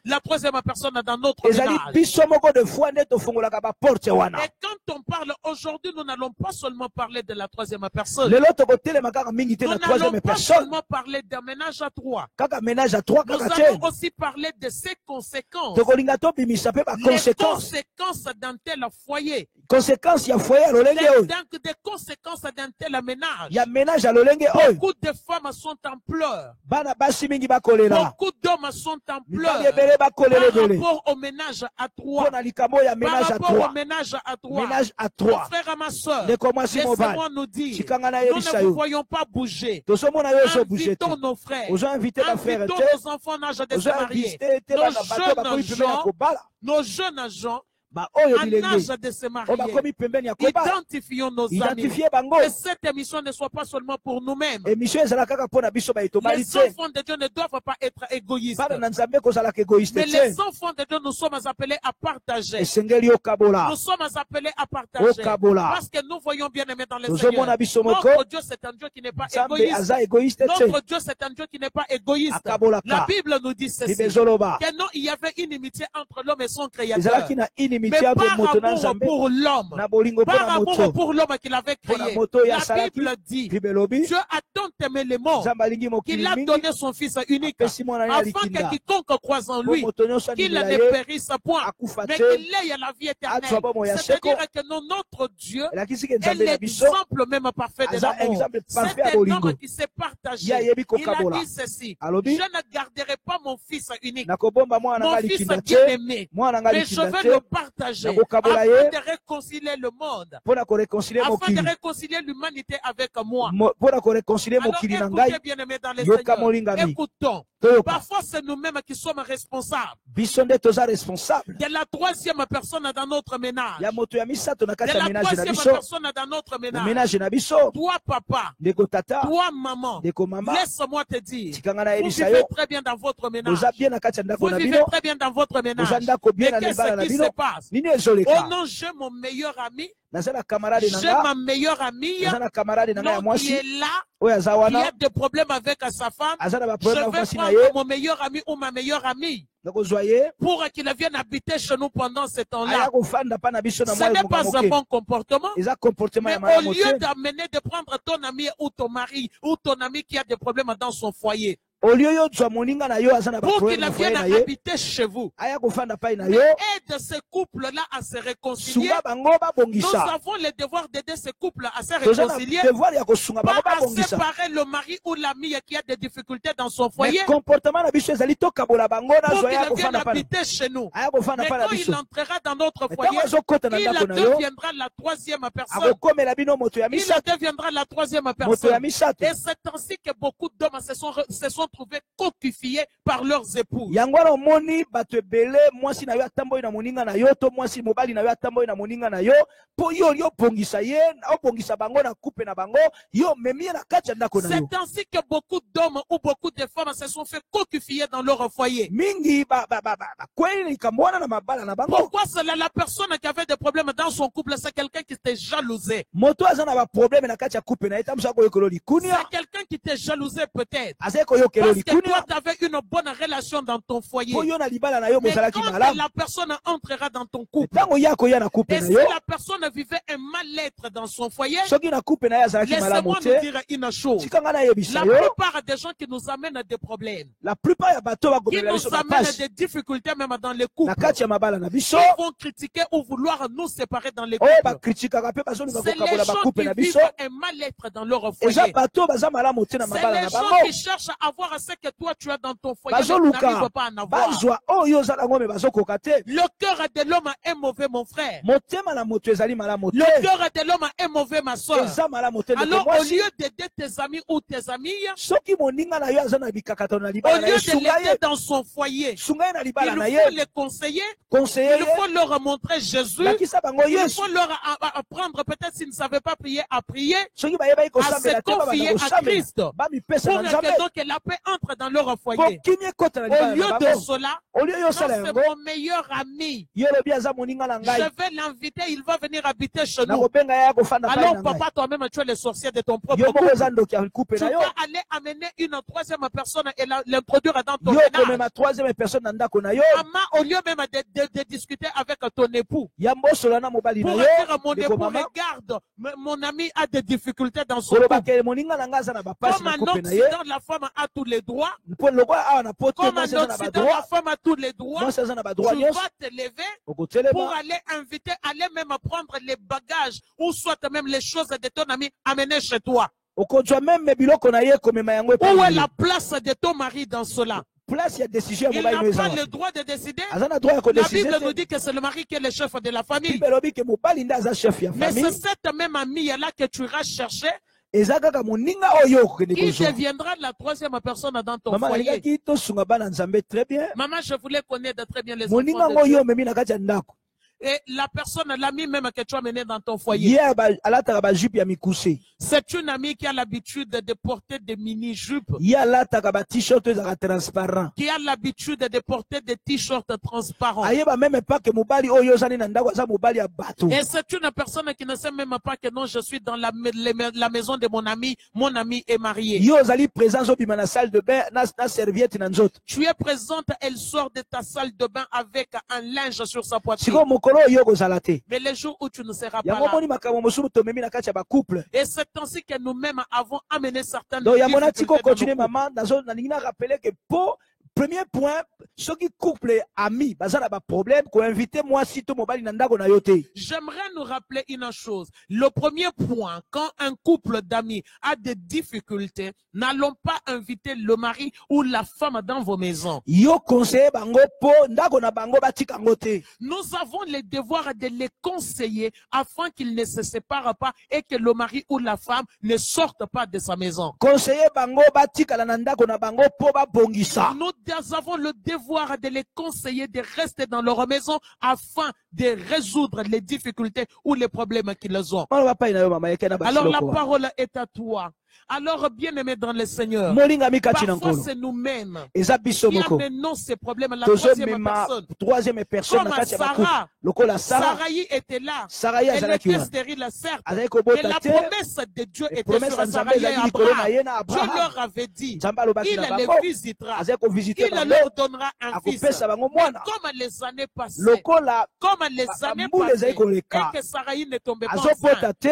la troisième personne dans notre Ezali ménage. biso moko de fois nde tofungolaka ba porte wana. Et quand on parle aujourd'hui, nous n'allons pas seulement parler de la troisième personne. Lelo tokotelema kaka mingi te Nous na n'allons troisième pas personne. seulement parler d'un ménage à trois. Kaka ménage à trois Nous kaka allons te. aussi parler de ses conséquences. Tokolinga tobimisa pe ba Les conséquences. conséquences d'un tel foyer. Conséquences ya foyer ya lolenge oyo. Donc, des conséquences d'un tel ménage. Ya ménage ya lolenge oyo. Beaucoup de femmes sont en pleurs. Bana basi mingi bakolela. Beaucoup d'hommes sont en pleurs. Mibali ebele bakolele Par ebele. rapport au ménage à trois. Pona likambo ya Par ménage à rapport au trois. ménage à trois. Ménage à Mon trois. frère et ma soeur, Ndeko mwasi mobali. laissez-moi nous dire, Chikanga na nous yebisa ne vous yo. voyons pas bouger. Tozomona yo so bouger te. Invitons nos frères. Ozo invité ba frère Invitons te. nos enfants en âge de se Ozo marier. invité te Nos bana bato bakomi jeunes pembeni ya gens, kobala. nos jeunes gens, Ba oyo en bilenge. âge de se O marier. bakomi pembeni ya kobala. Identifions nos amis. Identifier bango. Que cette émission ne soit pas seulement pour nous-mêmes. Émission ezala kaka pona biso ba etobali Les te. enfants de Dieu ne doivent pas être égoïstes. Bana na nzambe kozalaka égoïste Mais te. les enfants de Dieu, nous sommes appelés à partager. Esengeli okabola. Nous sommes appelés à partager. Okabola. Parce que nous voyons bien aimé dans les Tozomona Seigneurs. biso moko. Notre Dieu, c'est un Dieu qui n'est pas Nzambe égoïste. aza égoïste te. Notre Dieu, c'est un Dieu qui n'est pas égoïste. Akabolaka. La Bible nous dit ceci. Libezoloba. Que non, il y avait une inimitié entre l'homme et son créateur. Ezalaki na Mais inimitié entre par moto na amour nzambe. pour l'homme, Na bolingo par pona amour moto. pour l'homme qu'il avait Pona créé, moto ya la salaki. Bible dit, Bibelobi. Dieu a tant aimé les morts Nzambe alingi mokili qu'il a mingi. donné son Fils unique, Apesi mwana ye afin alikinda. que quiconque croise en Po lui, moto nyonso qu'il andimela ne ye. périsse point, Akufa mais te. qu'il ait la vie éternelle. Azwa bomo ya C'est-à-dire seko. que non, notre Dieu Elakisi ke est nzambe na biso. l'exemple même parfait de Aza l'amour. exemple parfait C'est ya un bolingo. homme qui s'est partagé. Ye ayebi Il a kokabola. dit ceci, Alobi. je ne garderai pas mon Fils unique, Nakobomba mwana mon nga Fils likinda te. bien-aimé, Mwana nga mais je likinda veux le te. partager Nakokabola afin ye. de réconcilier le monde, Pona koreconcilier afin de mokili. réconcilier l'humanité avec moi. Pona koreconcilier Alors mokili na écoutez ngai. bien aimé dans les Yoka Seigneurs, molingami. écoutons. Toyoka. Parfois c'est nous-mêmes qui sommes responsables Biso nde toza responsable. de la troisième personne dans notre ménage. Ya moto ya misato na De kati ya la ménage na troisième biso. personne dans notre Na ménage. ménage na biso. Toi papa, Ndeko tata. toi maman, Ndeko mama. laisse-moi te dire, Tikanga na vous elisa vivez yo. très bien dans votre ménage. Boza bien na kati ya ndako Vous na vivez bino. très bien dans votre ménage. Boza ndako bien na Mais libala na qu'est-ce qui bino. se passe? Nini Oh ezoleka? non, j'ai mon meilleur ami, Naza na camarade na j'ai nga. ma meilleure amie, Naza na camarade na nga ya non, qui mwasi. est là, Oyo aza qui wana. a des problèmes avec sa femme. Aza na ba Je problème na vais mwasi na prendre ye. mon meilleur ami ou ma meilleure amie Nakozwa ye. pour qu'il vienne habiter chez nous pendant ce Aya temps-là. kofanda pa na biso na Ce mwa n'est pas un moke. bon comportement. Eza comportement Mais ya au malamu lieu te. d'amener, de prendre ton ami ou ton mari ou ton ami qui a des problèmes dans son foyer, Au lieu yo zwa moninga na yo aza na ba pour qu'il problème na foyer vienne na ye. habiter chez vous, Aya kofanda pa na mais yo. aide ces couples-là à se réconcilier. Sunga bango ba Nous bongisa. avons le devoir d'aider ces couples à se Toza na réconcilier, devoir ya kosunga bango pas ba à bongisa. séparer le mari ou l'ami qui a des difficultés dans son Mais foyer, comportement na biso ezali tokabola bango na pour zwa qu'il ya vienne kofanda pa. habiter chez nous. Aya kofanda Mais pa na quand il biso. entrera dans notre Mais foyer, tango azokota na il ndako na yo. deviendra la troisième personne. Akokomela bino moto ya Il misato. deviendra la troisième Moto ya personne. misato. Et c'est ainsi que beaucoup d'hommes se sont trouvés coquifiés par leurs épouses. Yangwana moni bato ebele mwasi na yo atamboyi na moninga na yo to mwasi mobali na yo atamboyi na moninga na yo po yo bongisa ye obongisa bango na coupe na bango yo memi na kati ya ndako na yo. C'est ainsi que beaucoup d'hommes ou beaucoup de femmes se sont fait coquifier dans leur foyer. Mingi kweli likambo na mabala na bango. Pourquoi cela? La personne qui avait des problèmes dans son couple, c'est quelqu'un qui était jalousé. Moto azana ba problème na kati ya coupe na eta msako yokolo likunia. C'est quelqu'un qui t'est jalousé peut-être. Azeko yokolo Parce que likunia. toi, tu avais une bonne relation dans ton foyer. Po yo na libala na yo Mais bozalaki quand malamu. la personne entrera dans ton couple, Tango yako ya na coupe et na si yo. la personne vivait un mal-être dans son foyer, Soki na coupe na ya azalaki malamu laissez-moi nous te. dire une chose. Tikanga na yebisa La yo. plupart des gens qui nous amènent à des problèmes, La plupart ya bato ba qui gomela biso nous na amènent à page. des difficultés même dans les Na couples, kati ya mabala na biso. ils vont critiquer ou vouloir nous séparer dans les Oyo couples. bakritikaka pe bazolinga C'est les kokabola gens bakupe qui na vivent biso. un mal-être dans leur Eza foyer. bato baza malamu te na C'est mabala les na gens bango. qui cherchent à avoir ce que toi tu as dans ton foyer, mais tu Bazoluka n'arrives pas à en avoir. bazwa oyo ozala ngome bazokoka te. Le cœur de l'homme est mauvais, mon frère. Motema na moto ezali malamu Le te. cœur de l'homme est mauvais, ma soeur. Eza malamu te. Alors, Ndeko au mwasi, lieu d'aider tes amis ou tes amies, soki moninga na yo aza na bikakato na au libala na lieu ye de sunga l'aider ye dans son foyer, sunga ye na libala na il ye faut les conseiller, conseiller il ye faut leur montrer Jésus, lakisa bango il Yesu. faut leur apprendre, peut-être s'ils ne savaient pas prier, à prier, Soki bayebaki à kosambela se te babanda confier à kosambela Christ, bamipesa pour na nzambe que donc la paix entre dans leur po foyer. kimia ekota na Au libala lieu na de bango. cela, Au lieu yo non, osala c'est yango mon meilleur ami. ye lobi aza moninga na Je ngai vais l'inviter, il va venir habiter chez nous. nakobenga ye akofanda pai Alors, na ngai papa, toi-même, tu es le sorcier de ton propre yo moko couple. oza ndoki ya coupe Tu na yo vas aller amener une troisième personne et l'introduire dans ton yo ménage. komema troisième personne na ndako na yo Maman, au lieu même de discuter avec ton époux, ya mbosola na mobali na pour yo dire mon ndeko époux, mama regarde, mon ami a des difficultés dans son koloba couple. ke moninga na ngai aza na bapasi Comme na en coupe na ye Occident, la femme a tous les droits. mpo lokola awa na poto Comme en mwasi aza na Occident, la badroit femme a tous les droits. mwasi aza na Tu badroit nyonso vas te lever pour okotelema aller inviter, aller même prendre les bagages ou soit même les choses de ton ami, amener chez toi. okozwa meme biloko na ye komema yango Où epai est na la ye. place de ton mari dans cela? place ya décision ya Il mobali n'a no eza pas wana le droit de décider. aza na droit ya La kodeside Bible nous te dit que c'est le mari qui est le chef de la famille. bible elobi ke mobali nde aza chef ya Mais c'est famille cette même amie-là que tu iras chercher eza kaka moninga oyo okokende qui kozwa deviendra la troisième personne dans ton mama foyer. alingaki tosunga bana nzambe très bien Maman, je voulais connaître très bien les moninga enfants ngo de Dieu. oyo omemi na kati ya ndako Et la personne, l'ami même que tu as mené dans ton foyer, ye alataka bajupe ya mikuse c'est une amie qui a l'habitude de porter des mini-jupes, ye alataka batshirt oyo ezalaka transparent qui a l'habitude de porter des t-shirts transparents. ayeba meme pa ke mobali oyo ozali na ndako aza mobali ya bato Et c'est une personne qui ne sait même pas que non, je suis dans la maison de mon ami est marié. yo ozali présence obima na salle de bain na serviette na nzoto Tu es présente, elle sort de ta salle de bain avec un linge sur sa poitrine. sikoyo mokolo oyo kozala te Mais les jours où tu ne seras pas yango là, moni makambo mosusu tomemi na kati ya bacouple et c'est ainsi que nous-mêmes avons amené certaines donc yango nati difficultés dans nos kocontinue couples. mama nalingi na rappele ke po premier point soki couple ami baza na baproblème koinvite mwasi to mobali na ndako na yo te J'aimerais nous rappeler une chose. Le premier point, quand un couple d'amis a des difficultés, n'allons pas inviter le mari ou la femme dans vos maisons. yo conseiller bango po ndako na bango batika yango te Nous avons le devoir de les conseiller afin qu'ils ne se séparent pas et que le mari ou la femme ne sorte pas de sa maison. conseiller bango batikala na ndako na bango po babongisa Nous avons le devoir de les conseiller de rester dans leur maison afin de résoudre les difficultés ou les problèmes qu'ils ont. maloba pai na yo mama yeke na Alors la basiloko parole est à toi. Alors bien-aimés dans le Seigneur, molingami kati na parfois nkolo c'est nous-mêmes eza biso qui moko amenons ces problèmes. La troisième tozomema personne, troisième personne na comme kati ya bakouple Sarah, lokola Sarah Sarai était là. Sarai Elle azalaki était wana stérile, certes. azalaki Mais kobota la te promesse de Dieu était promesse sur ya nzambe Sarai et ezalaki likolo na Abraham. ye na Dieu abraham leur avait dit, nzambe alobaki il na les bango visitera. azali kovisite Il bango leur donnera un fils. akopesa bango Mais mwana comme les années passaient, lokola comme les années bambula ezali passaient, koleka et que Sarai ne tombait pas azobota enceinte, te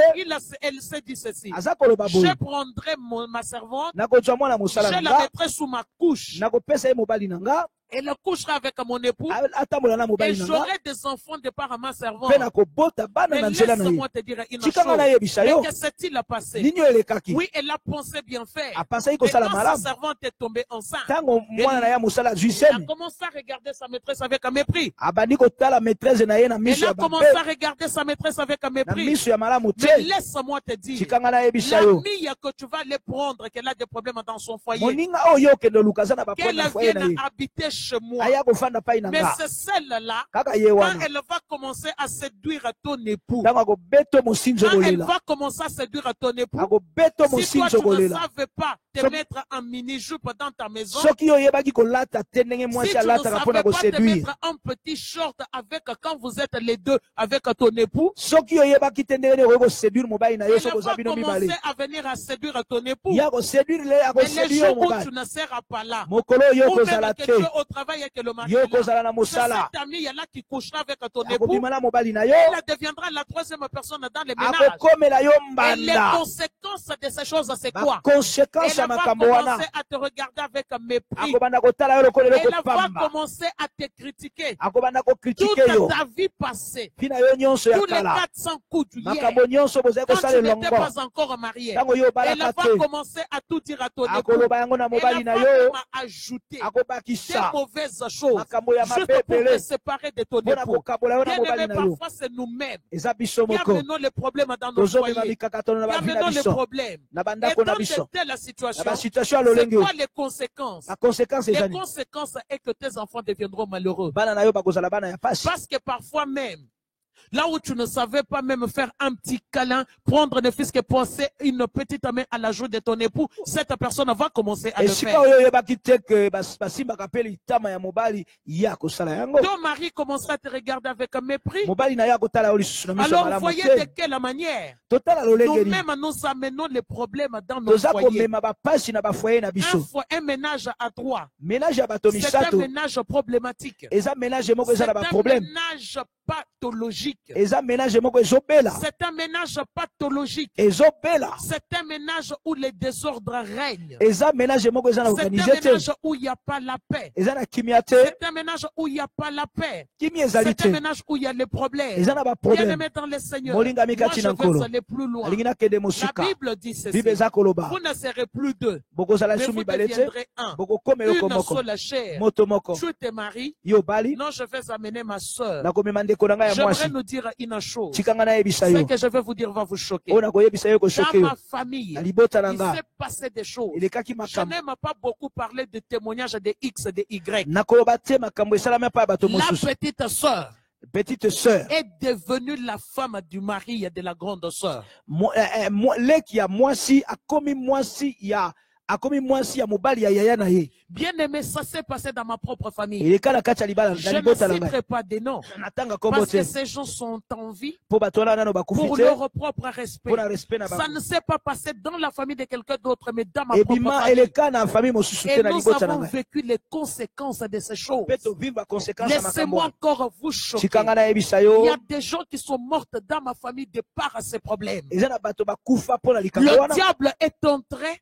elle s'est dit ceci. aza koloba boye Je prendrai ma servante, nakozwa mwana mosala je na la nga mettrai sous ma couche. nakopesa ye mobali na nga Elle couchera avec mon époux. atambola na Et mobali nanga j'aurai des enfants de part à ma servante. pe na kobota bana Mais na nzela na ye laisse-moi te dire une tika nga chose. nayebisa Mais yo que s'est-il passé? nini oyo elekaki Oui, elle a pensé bien faire. apasaki Mais kosala quand sa malamu servante est tombée enceinte, ntango mwana na ye mosala azwi elle a semi commencé à regarder sa maîtresse avec un mépris. abandi kotala maîtresse na ye na Elle miso a ya commencé babe à regarder sa maîtresse avec un na mépris. miso ya malamu Mais te laisse-moi te dire, tika nga nayebisa yo l'amie que tu vas aller prendre, qu'elle a des problèmes dans son foyer, moninga oyo okende oluka aza na baproblème qu'elle na foyer na vienne ye habiter chez moi. aya kofanda pai na Mais nga c'est celle-là, kaka ye quand wana elle va commencer à séduire ton époux, ntango akobeta mosinzi quand elle okolela va commencer à séduire ton époux, akobeta si toi mosinzi tu ne okolela savais pas te So- mettre en mini-jupe dans ta maison, soki oyebaki kolata te ndenge si mwasi tu ne alataka mpona savais pas te koséduire mettre un petit short avec quand vous êtes les deux avec ton époux, soki oyebaki te ndenge nini okoki koséduire mobali na yo elle soki oza va bino commencer mibale à venir à séduire ton époux. ya koséduire le Mais les akoséduire yo jours où mobali tu ne seras pas là, mokolo oyo ou même kozala que te tu es au travail et que le mari yo est là, kozala na c'est mosala cette amie là qui couchera avec ton époux. akobima na mobali na yo Elle deviendra la troisième personne dans les ménages. akokomela yo Et les mbanda conséquences de ces choses, c'est quoi? bakonsequence Elle ya va makambo wana commencer à te regarder avec un mépris. akobanda kotala yo lokola Elle eloko va pamba commencer à te critiquer. akobanda Toute kokritike yo ta vie passée, mpina yo nyonso ya tous les kala 400 coups du hier, makambo nyonso bozali quand kosala tu n'étais elongo pas encore marié, ntango yo elle obalaka va te commencer à tout dire à ton époux. akoloba yango na mobali Elle na va yo même ajouter des akobakisa mauvaises choses makambo ya juste mabe pour te ebele séparer de ton mpona époux. kokabola yo na Bien mobali aimé, na yo parfois c'est nous-mêmes eza biso qui moko amenons les problèmes dans nos tozomema foyers, mikakatano na qui bavi na amenons les biso problèmes. na Et bandako na dans biso telle na situation, basituation ya c'est lolenge oyo quoi les conséquences? bakonsequence Les ezali conséquences est que tes enfants deviendront malheureux. bana na yo bakozala bana ya pasi Parce que parfois même, là où tu ne savais pas même faire un petit câlin, prendre ne fût-ce que penser une petite main à la joue de ton époux, cette personne va commencer à le esika faire. oyo oyebaki te ke basimbaka mpe litama ya mobali ye akosala yango Ton mari commencera à te regarder avec un mépris. mobali na ye akotala yo lisusu na miso ya Alors malamu voyez te de quelle manière totala lolenge nini nous-mêmes nous amenons les problèmes dans nos toza foyers. komema bapasi na bafoye na biso Un ménage à trois, ménage ya bato c'est un misato ménage problématique. eza ménage moko eza C'est na un baproblème ménage pathologique. eza ménage moko ezobela C'est un ménage pathologique. ezobela C'est un ménage où les désordres règnent. eza ménage moko eza na C'est un organise te ménage où il n'y a pas la paix. eza na kimia te C'est un ménage où il n'y a pas la paix. kimi ezali C'est un te ménage où il y a les problèmes. eza na Bien baproblème aimé dans le Seigneur, molingami moi kati je na vais nkolo aller plus loin. alingi nakende La mosika Bible dit ceci. bible eza koloba Vous ne serez plus deux, bokozala mais lisu vous mibale te deviendrez un. bokokomela oko Une moko seule chair. moto moko Tu te maries. yo bali Non, je vais amener ma soeur. nakomema ndeko na ngai ya J'aimerais mwasi nous dire une chose. tika ngai nayebisa Ce yo que je vais vous dire va vous choquer. oyo nakoyebisa yo Dans koshoke yo ma famille, na libota na il nga s'est passé des choses. elekaki Je makambo n'aime pas beaucoup parler de témoignages de X, de Y. nakoloba te makambo esalami mpa ya bato La mosusu petite sœur petite sœur est devenue la femme du mari de la grande sœur. leki ya mwasi akomi mwasi ya mobali ya yaya na ye Bien aimé, ça s'est passé dans ma propre famille. eleka na kati ya libala Je na ne libota na ngai citerai pas des noms. natanga kombo Parce te que ces gens sont en vie mpo bato wana nano bakufi pour te leur propre respect. mpo na respect na Ça bango ne s'est pas passé dans la famille de quelqu'un d'autre, mais dans ma propre ebima famille. eleka na famille mosusu te Et na nous libota na avons ngai vécu les conséquences de ces choses. mpe tovivre baconséquence ya makambo Laissez-moi wana encore vous choquer. tika ngai nayebisa Il yo y a des gens qui sont morts dans ma famille de par à ces problèmes. eza na bato bakufa mpo na likambo Le wana diable est entré,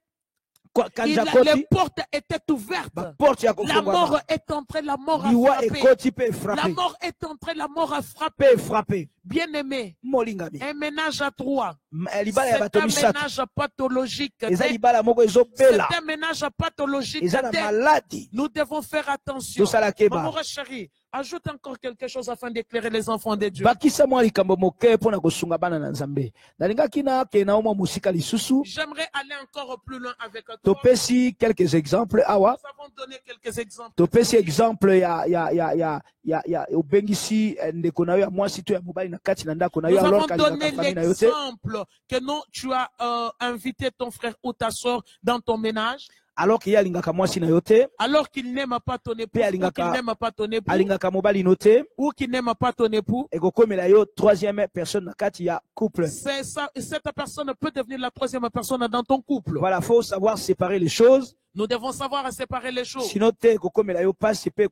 kanja les koti portes étaient ouvertes. baporte ya La kofungwama mort est entrée, la mort a liwa frappé. ekoti mpe La efrappe mort est entrée, la mort a mpe frappé. efrappe Bien aimé, molingami un ménage à trois. libala ya C'est bato un misato ménage pathologique. eza libala moko ezobela C'est un ménage pathologique. eza na maladi Nous devons faire attention. tosala keba Maman chérie, ajoute encore quelque chose afin d'éclairer les enfants de Dieu. bakisa mwa likambo moke mpo na kosunga bana na nzambe nalingaki nakenda omwa mosika lisusu J'aimerais aller encore plus loin avec toi. topesi quelques exemples awa Nous avons donné quelques exemples. topesi exemple ya obengisi ndeko na yo ya mwasi to ya mobali na kati na ndako na Nous yo avons alors donné kalingaka famille na yo te l'exemple que non, tu as invité ton frère ou ta soeur dans ton ménage, alors ke ye alingaka mwasi na yo te alors qu'il n'aime pas ton époux, Pe ou alingaka- qu'il n'aime pas ton époux, alingaka mobali no te ou qu'il n'aime pas ton époux. ekokomela yo troisième personne na kati ya couple C'est ça, cette personne peut devenir la troisième personne dans ton couple. voilà faut savoir séparer les choses Nous devons savoir séparer les choses. Sinon te ekokomela yo pasi pe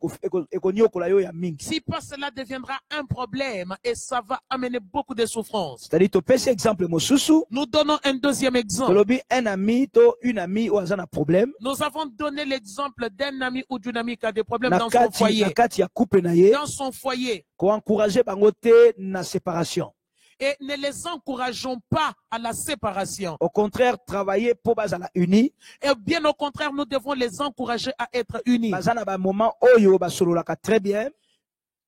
ekonyokola yo ya mingi. Si pas cela deviendra un problème et ça va amener beaucoup de souffrance. C'est-à-dire topesi exemple mosusu. Nous donnons un deuxième exemple. Tolobi un ami to une amie ou azana problème. Nous avons donné l'exemple d'un ami ou d'une amie qui a des problèmes Na dans son foyer. kati ya couple na ye. Dans son foyer. Ko encourager bango te na séparation. Et ne les encourageons pas à la séparation. Au contraire, travailler pour bazala uni. Et bien au contraire, nous devons les encourager à être unis. Bazana ba moment oyo basololaka très bien.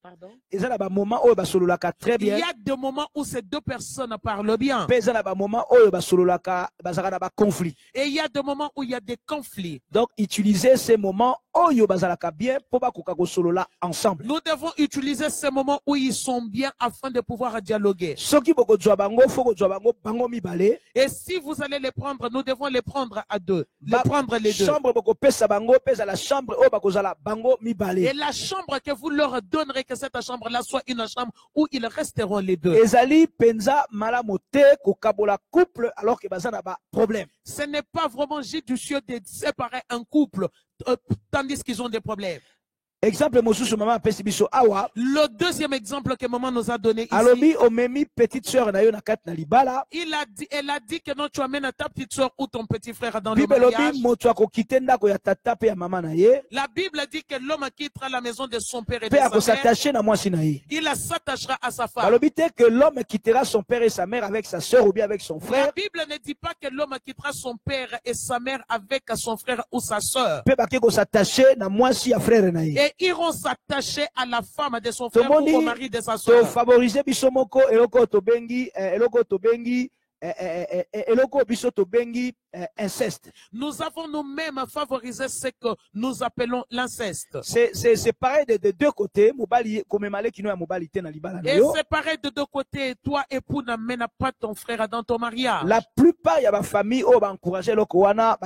Pardon? Il y a des moments où très bien. Il y a des moments où ces deux personnes parlent bien. Il y a des moments où il y a des conflits. Et il y a des moments où il y a des conflits. Donc, utilisez ces moments où il y a bien pour que ensemble. Nous devons utiliser ces moments où ils sont bien afin de pouvoir dialoguer. Et si vous allez les prendre, nous devons les prendre à deux. Les prendre les deux. Et la chambre que vous leur donnerez, que cette chambre-là soit une chambre où ils resteront les deux. Ce n'est pas vraiment judicieux de séparer un couple tandis qu'ils ont des problèmes. Exemple mosusu maman apesi biso awa. Le deuxième exemple que maman nous a donné ici. Alobi omemi petite sœur na yo na kat na libala. Elle a dit que non, tu amènes ta petite sœur ou ton petit frère dans le mariage. La Bible dit que l'homme quittera la maison de son père et de sa mère. Il s'attachera à sa femme. Que l'homme quittera son père et sa mère avec sa sœur ou bien avec son frère. La Bible ne dit pas que l'homme quittera son père et sa mère avec son frère ou sa sœur. Et iront s'attacher à la femme de son frère ou au mari de sa sœur. Favoriser bisomoko eloko tobengi inceste. Nous avons nous-mêmes favorisé ce que nous appelons l'inceste. C'est pareil de deux côtés. Et c'est pareil de deux côtés. Toi, époux, n'amène pas ton frère dans ton mariage. La plupart, il y a des familles qui encouragent le Kowana.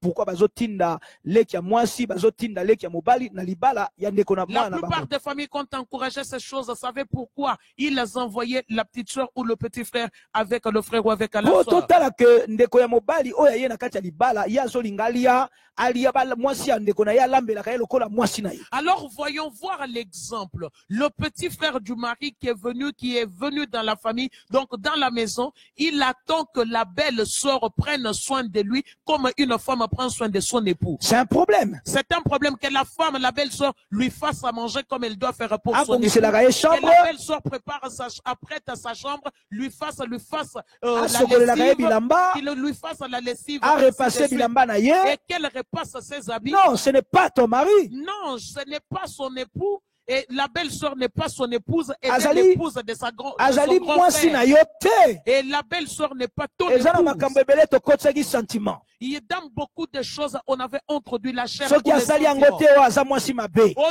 Pourquoi bazotinda lekia mwasi, bazotinda lekia mobali na libala ya ndeko na mwana. La plupart des familles qui ont encouragé ces choses, vous savez pourquoi? Ils envoyaient la petite soeur ou le petit frère avec le frère ou avec la soeur. Total que ndeko ya mobali oya ye na kati ya libala ya zolingalia alia bala mwasi ya ndeko na ya lambela kaye lokola mwasi na ye. Alors voyons voir l'exemple. Le petit frère du mari qui est venu dans la famille, donc dans la maison, il attend que la belle sœur prenne soin de lui comme une femme prend soin de son époux. C'est un problème. C'est un problème que la femme, la belle sœur, lui fasse à manger comme elle doit faire pour son époux. Que la belle sœur prépare apprête à sa chambre, lui fasse la lessive, qu'il lui fasse la lessive et qu'elle repasse ses habits. Non, ce n'est pas ton mari. Non, ce n'est pas son époux. Et la belle-sœur n'est pas son épouse, elle est l'épouse de son grand frère. Et la belle-sœur n'est pas ton épouse. Il y a dans beaucoup de choses, on avait introduit la chair. Oh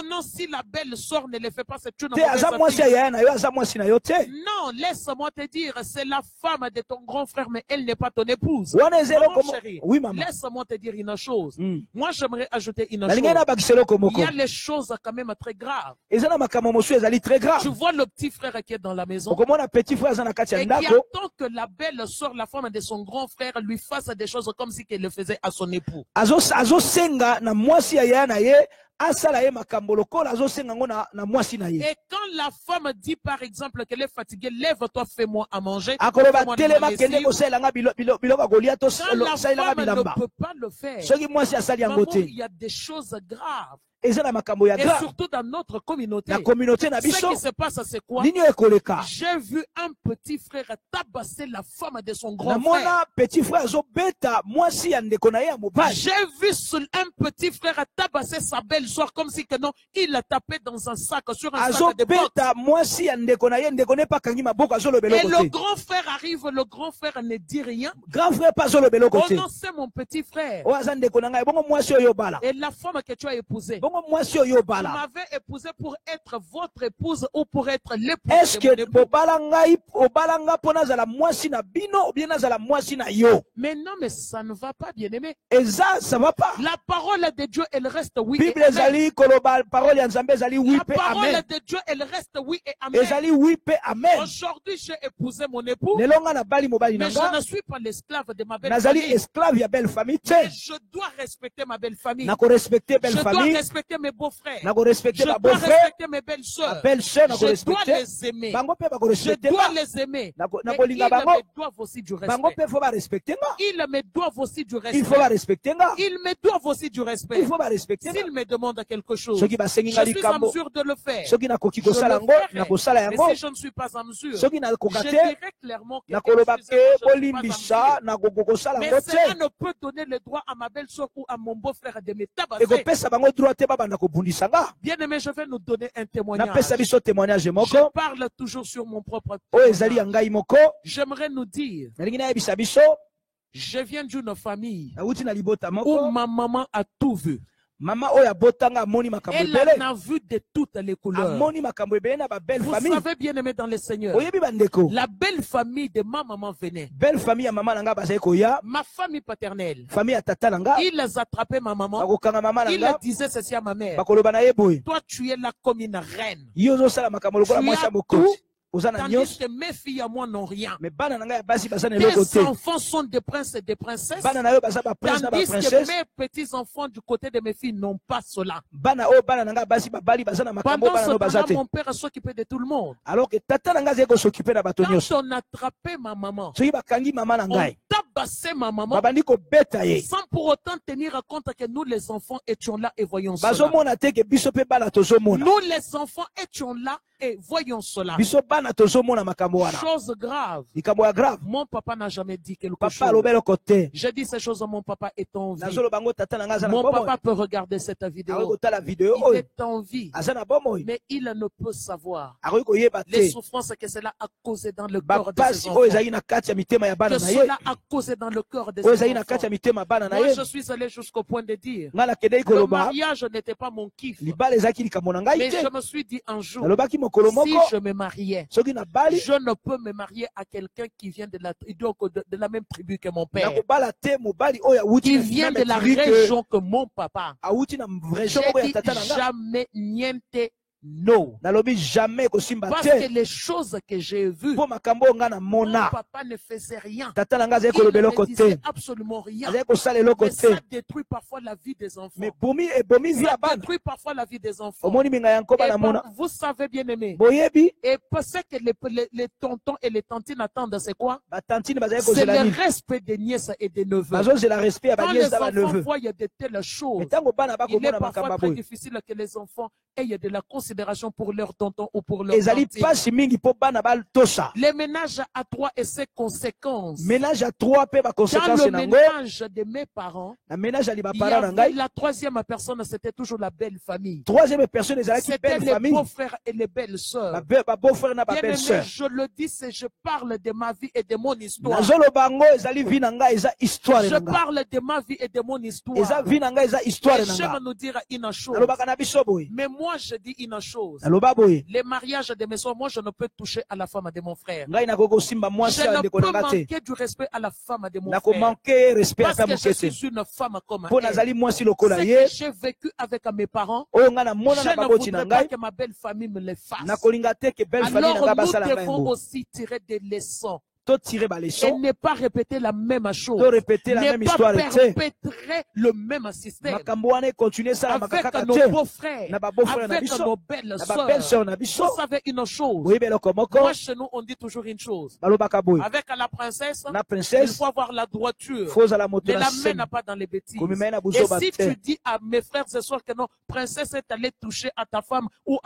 non, si la belle-sœur ne le fait pas, c'est une mauvaise fille. Non, laisse-moi te dire, c'est la femme de ton grand frère, mais elle n'est pas ton épouse. Maman chérie, oui, maman. Laisse-moi te dire une chose. Moi, j'aimerais ajouter une chose. Il y a les choses quand même très graves. Tu vois le petit frère qui est dans la maison et qui attend que la belle sœur, la femme de son grand frère, lui fasse des choses comme si qu'elle le faisait à son époux. Et quand la femme dit par exemple qu'elle est fatiguée, lève-toi, fais-moi à manger. Quand la femme ne peut pas le faire, maman, il y a des choses graves. Et surtout dans notre communauté. Ce qui se passe, c'est quoi? J'ai vu un petit frère tabasser la femme de son grand frère. J'ai vu un petit frère tabasser sa belle soeur comme si que non, il l'a tapé dans un sac, sur un sac de boxe. Et le grand frère arrive, le grand frère ne dit rien. Oh non, c'est mon petit frère. Et la femme que tu as épousée, tu m'avais épousé pour être votre épouse ou pour être l'épouse de mon époux. Mais non, mais ça ne va pas, bien aimé. Ça va pas. La parole de Dieu, elle reste oui. La parole La parole de Dieu, elle reste oui et amen. ezali oui pe amen. Aujourd'hui, j'ai épousé mon époux, Lelo nga na bali mobali mais je nanga ne suis pas l'esclave de ma belle nazali famille. esclave ya belle famille Mais te. je dois respecter ma belle famille. Nako respecter belle Je dois famille, respecter mes beaux-frères. nako respecter Je ba dois beau-frère, respecter mes ba belles-sœurs. belle-sœur nako Je dois respecter. les aimer. Bango pe bako Je respecter dois nga. les aimer. Mais Nako linga bango. ils me doivent aussi du Bango respect. pe faut ba respecter nga. Ils me doivent aussi du Il faut ba respect. respecter nga. Ils me doivent aussi du respect. Il faut ba respecter nga. S'ils me demandent quelque chose, Soki ba sengi je nga suis en likambo. mesure de le faire. Soki nakoki Je le kosala yango, ferai. nakosala Mais yango. si je ne suis pas en mesure, Soki je nakoka te, dirai clairement que nakoloba excusez-moi, ke je ne suis pas en bolimbisa mesure. nakoko kosala Mais yango cela te. ne peut donner le droit à ma belle-sœur ou à mon beau-frère de me tabasser. ekopesa bango droit te babanda kobundisa nga. Bien-aimé, je vais nous donner un témoignage. napesa biso témoignage Je moko parle toujours sur mon propre oyo ezali ya témoignage. ngai moko. J'aimerais nous dire, nalingi nayebisa biso je viens d'une famille nauti na libota où moko. ma maman a tout vu. mama oyo abotanga amoni makambo Elle ebele, en a vu de toutes les couleurs. amoni makambo ebele na babelle Vous famille. savez, bien-aimé dans le Seigneur, oyebi bandeko, la belle famille de ma maman venait. belle famille ya mama na nga bazali koya, Ma famille paternelle, famille ya tata na nga ils attrapaient ma maman. bakokanga mama na Ils nga disaient ceci à ma mère. bakoloba na ye boye, Toi, tu es là comme une reine. yo ozosala makambo lokola Tu mwasi ya as mokonzi, tout, oza na tandis nyonso. que mes filles à moi n'ont rien. me bana na nga ya basi baza na eloko Tes te, enfants sont des princes et des princesses. bana na yo baza baprince na Tandis que baprincesse. mes petits-enfants du côté de mes filles n'ont pas cela. bana oyo bana na nga basi babali baza na makambo Pendant bana ce no baza temps-là, te, mon père s'occupait de tout le monde. alors que tata na nga azali kosokipe na bato Quand nyonso. on attrapait ma maman, soki bakangi mama na on ngai tabassait ma maman babandi kobeta ye, sans pour autant tenir compte que nous, les enfants, étions là et voyons cela. bazomona te ke biso mpe bana tozomona, Nous, les enfants, étions là et voyons cela. biso bana tozomona makambo wana. Chose grave, likambo ya grave, mon papa n'a jamais dit quelque papa chose. alobi eloko te. J'ai dit ces choses à mon papa est en vie. nazoloba ngo tata na nga aza na Mon bomoi, papa peut regarder cette akoki vidéo. kotala video Il oyo, est en vie, aza na bomoi, mais il ne peut savoir akoki koyeba les te souffrances que cela a causé dans le corps de ses bapasi enfants. oyo ezali na kati ya mitema ya Que bana na ye, cela a causé dans le corps de oyo ses ezali na kati enfants. ya mitema ya bana na Moi, ye. je suis allé jusqu'au point de dire, nga nakendeki le koloba mariage n'était pas mon kiff. libala ezalaki likambo na ngai Mais te, je me suis dit un jour, nalobaki mokolo si moko je me mariais, soki nabali je ne peux me marier à quelqu'un qui vient de la même tribu que mon père, nakobala te mobali oyo awuti qui na vient de même la tribu que région que mon papa. awuti na région J'ai moko ya dit tata na nga. jamais niente no. nalobi jamais kosimba Parce te que les choses que j'ai vues, mpo makambo oyo nga na mon mona papa ne faisait rien. tata na nga azali Il koloba ne eloko disait te, absolument rien. azali kosala eloko Mais te, ça détruit parfois la vie des enfants. me bomi ebomi vi Ça ya bana. détruit parfois la vie des enfants. omoni minga ya nkoba Et na mona vous savez bien aimé. boyebi Et parce que les tontons et les tantines attendent, c'est quoi? batantine bazali C'est kozela le nini, respect des nièces et des neveux. bazozela respect ya Quand les baniese na enfants baneveu. voient de telles me choses, ntango bana il est bakomona parfois makambo très boye difficile que les enfants aient de la considération pour leur tonton ou pour leur ezali tantine. mpasi mingi mpo bana batosa. Les ménages à trois et ses conséquences. ménage ya 3 mpe Dans baconséquence le nango, ménage de mes parents, na ménage ya il y libapara na avait ngai, la troisième personne, c'était toujours la belle famille. troisième personne ezalaki C'était belle les famille, beaux-frères et les belles sœurs. babeau-frère na Bien babelle aimé, sœur. je le dis, c'est je parle de ma vie et de mon histoire. nazoloba ngo ezali vi na ngai, eza histoire Je na ngai, parle de ma vie et de mon eza histoire. vi na ngai, eza histoire Et na j'aime ngai. nous dire une chose. nalobaka na biso boye, Mais moi, je dis une chose. naloba boye, Les mariages de mes soeurs, moi, je ne peux toucher à la femme de mon frère. ngai nakoki kosimba mwasi Je ya ne ndeko peux na nga te, manquer du respect à la femme de mon frère. nakomanke respect Parce ata que je moke te, suis une femme comme mpo elle. nazali mwasi Ce lokola ye, que j'ai vécu avec mes parents, oyo ngai namona je na ne baboti na voudrais pas ngai, que ma belle famille me le fasse. nakolinga te ke belle famille na Alors ngai nous basala ngai devons yango. aussi tirer des leçons totire et baleson, ne pas répéter la même chose. to répéter la Ne même pas histoire te, perpétrer le même système makambo wana ekontinue esalamaka avec kaka nos te, beaux-frères, na babeau-frère na avec biso, nos belles na babelle sœurs. sœur na biso. Vous savez une chose, boyebi eloko moko moi chez nous on dit toujours une chose. balobaka boye, Avec la princesse, na il princesse faut avoir la droiture. faut ozala moto Ne na la sene, mène pas dans les bêtises. komema ye na Et buzoba si te. tu dis à mes frères ce soir que non, princesse est allée toucher à ta femme ou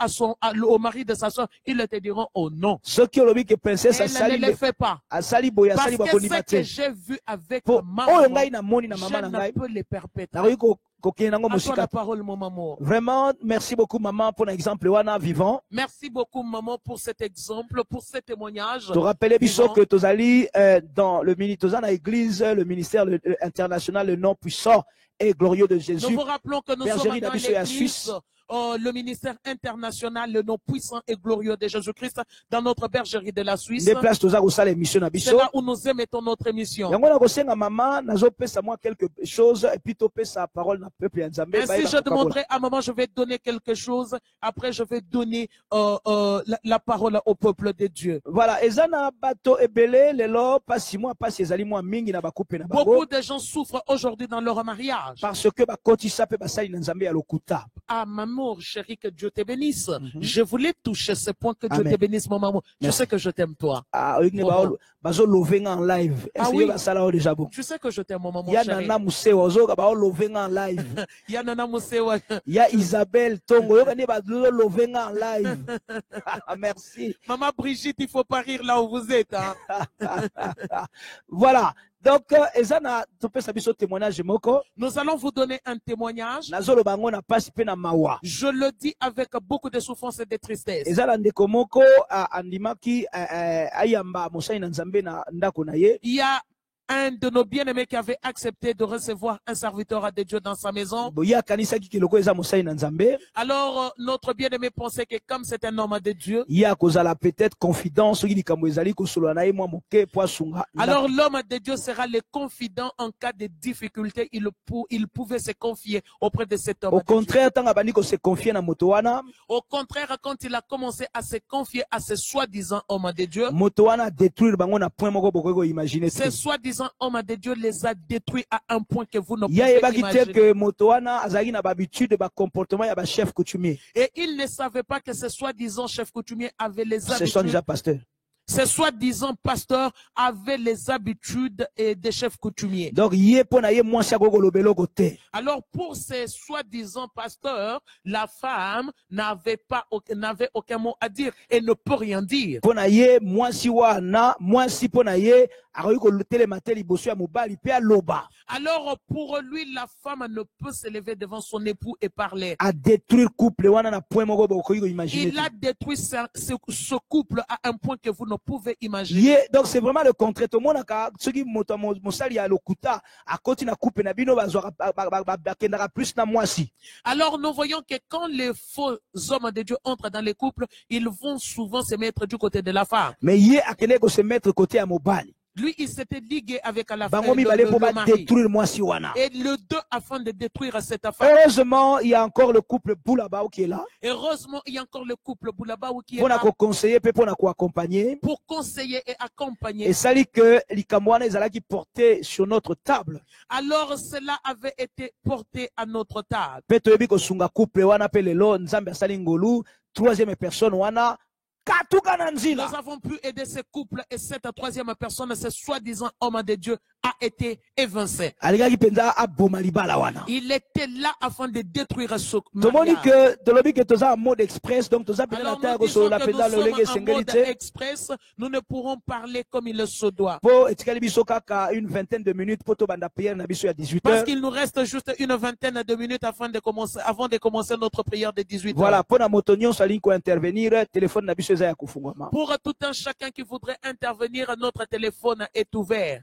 au mari de sa soeur, ils te diront oh non. soki olobi ke princesse Elle ne le fait pas. asali boye, Parce asali que bakondima ce te, que j'ai vu avec po ma oyo maman, ngai namoni na je mama na ne ngai, peux les perpétrer. nakoki kokende nango À toi la mosika. parole, mon maman. Vraiment, merci beaucoup maman pour l'exemple wana vivant. Merci beaucoup, maman, pour cet exemple, pour ce témoignage. te rappelez biso vivant. que tozali dans le ministère de l'église, le ministère international, le nom puissant et glorieux de Nous Jésus. vous rappelons que nous Bergerie sommes dans d'Abisso et à l'église Suisse. le ministère international, le nom puissant et glorieux de Jésus-Christ dans notre bergerie de la Suisse. Des places toza kosala émission na C'est biso. là où nous émettons notre émission. Yango na kosenga maman nazo pesa moi quelque chose et puis to pesa parole na peuple ya Nzambe. Ainsi, je demanderai à maman, je vais donner quelque chose. Après, je vais donner la parole au peuple de Dieu. Voilà, ezana bato ebele lelo pasi moi pasi ezali moi mingi na bakupe na bango. Beaucoup de gens souffrent aujourd'hui dans leur mariage. Parce que bakotisa pe basali na Nzambe ya lokuta. Ah, maman, chérie, que Dieu te bénisse. Je voulais toucher ce point, que Dieu te bénisse, mon maman. Je sais que je t'aime, toi. Ah, bazo lovenga en live. Ah oui. Déjà bon. Tu sais que je t'aime, mon maman, Ya chérie. nana musewa ozo ba lovenga en live. Ya nana musewa. Ya Isabelle Tongo yo kani ba lovenga en live. Merci. Maman Brigitte, il faut pas rire là où vous êtes, hein. Voilà. Donc, ezana topesa biso témoignage moko. Nous allons vous donner un témoignage. Nazolo bango na pasi pe na mawa. Je le dis avec beaucoup de souffrance et de tristesse. Ezala ndeko moko andimaki ayamba mosai na Nzambe na ndako na ye. Il y a un de nos bien-aimés qui avait accepté de recevoir un serviteur de Dieu dans sa maison. Alors, notre bien-aimé pensait que comme c'est un homme de Dieu, peut-être confidence. alors l'homme de Dieu sera le confident en cas de difficulté. Il pouvait se confier auprès de cet homme. Au contraire, quand il a commencé à se confier à ce soi-disant homme de Dieu, ce soi-disant homme de Dieu les a détruits à un point que vous ne pouvez imaginer. Et il ne savait pas que ce soi-disant chef coutumier avait les habitudes. Ce soi-disant pasteur avait les habitudes des chefs coutumiers. Donc, alors, pour ces soi-disant pasteurs, la femme n'avait aucun mot à dire et ne peut rien dire. Alors, pour lui, la femme ne peut se lever devant son époux et parler. À détruire couple, il a détruit ce couple à un point que vous ne pouvez imaginer. Donc, c'est vraiment le contraire. Alors, nous voyons que quand les faux hommes de Dieu entrent dans les couples, ils vont souvent se mettre du côté de la femme. Mais se mettre côté à Mobali. Lui, il s'était ligué avec la femme, le mari. Et le deux afin de détruire cette femme. Heureusement, il y a encore le couple Boulabao qui est là. Heureusement, il y a encore le couple Boulabao qui est là. Pour conseiller et accompagner. Et ça dit que l'Ikamouane est porté sur notre table. Alors, cela avait été porté à notre table. Troisième personne, nous avons pu aider ce couple et cette troisième personne, ce soi-disant homme de Dieu, a été évincé. Il était là afin de détruire ce mariage. Nous ne pourrons parler comme il se doit. Une vingtaine de minutes parce qu'il nous reste juste une vingtaine de minutes avant de commencer notre prière de 18h. Voilà, pour intervenir, téléphone pour tout un chacun qui voudrait intervenir, notre téléphone est ouvert.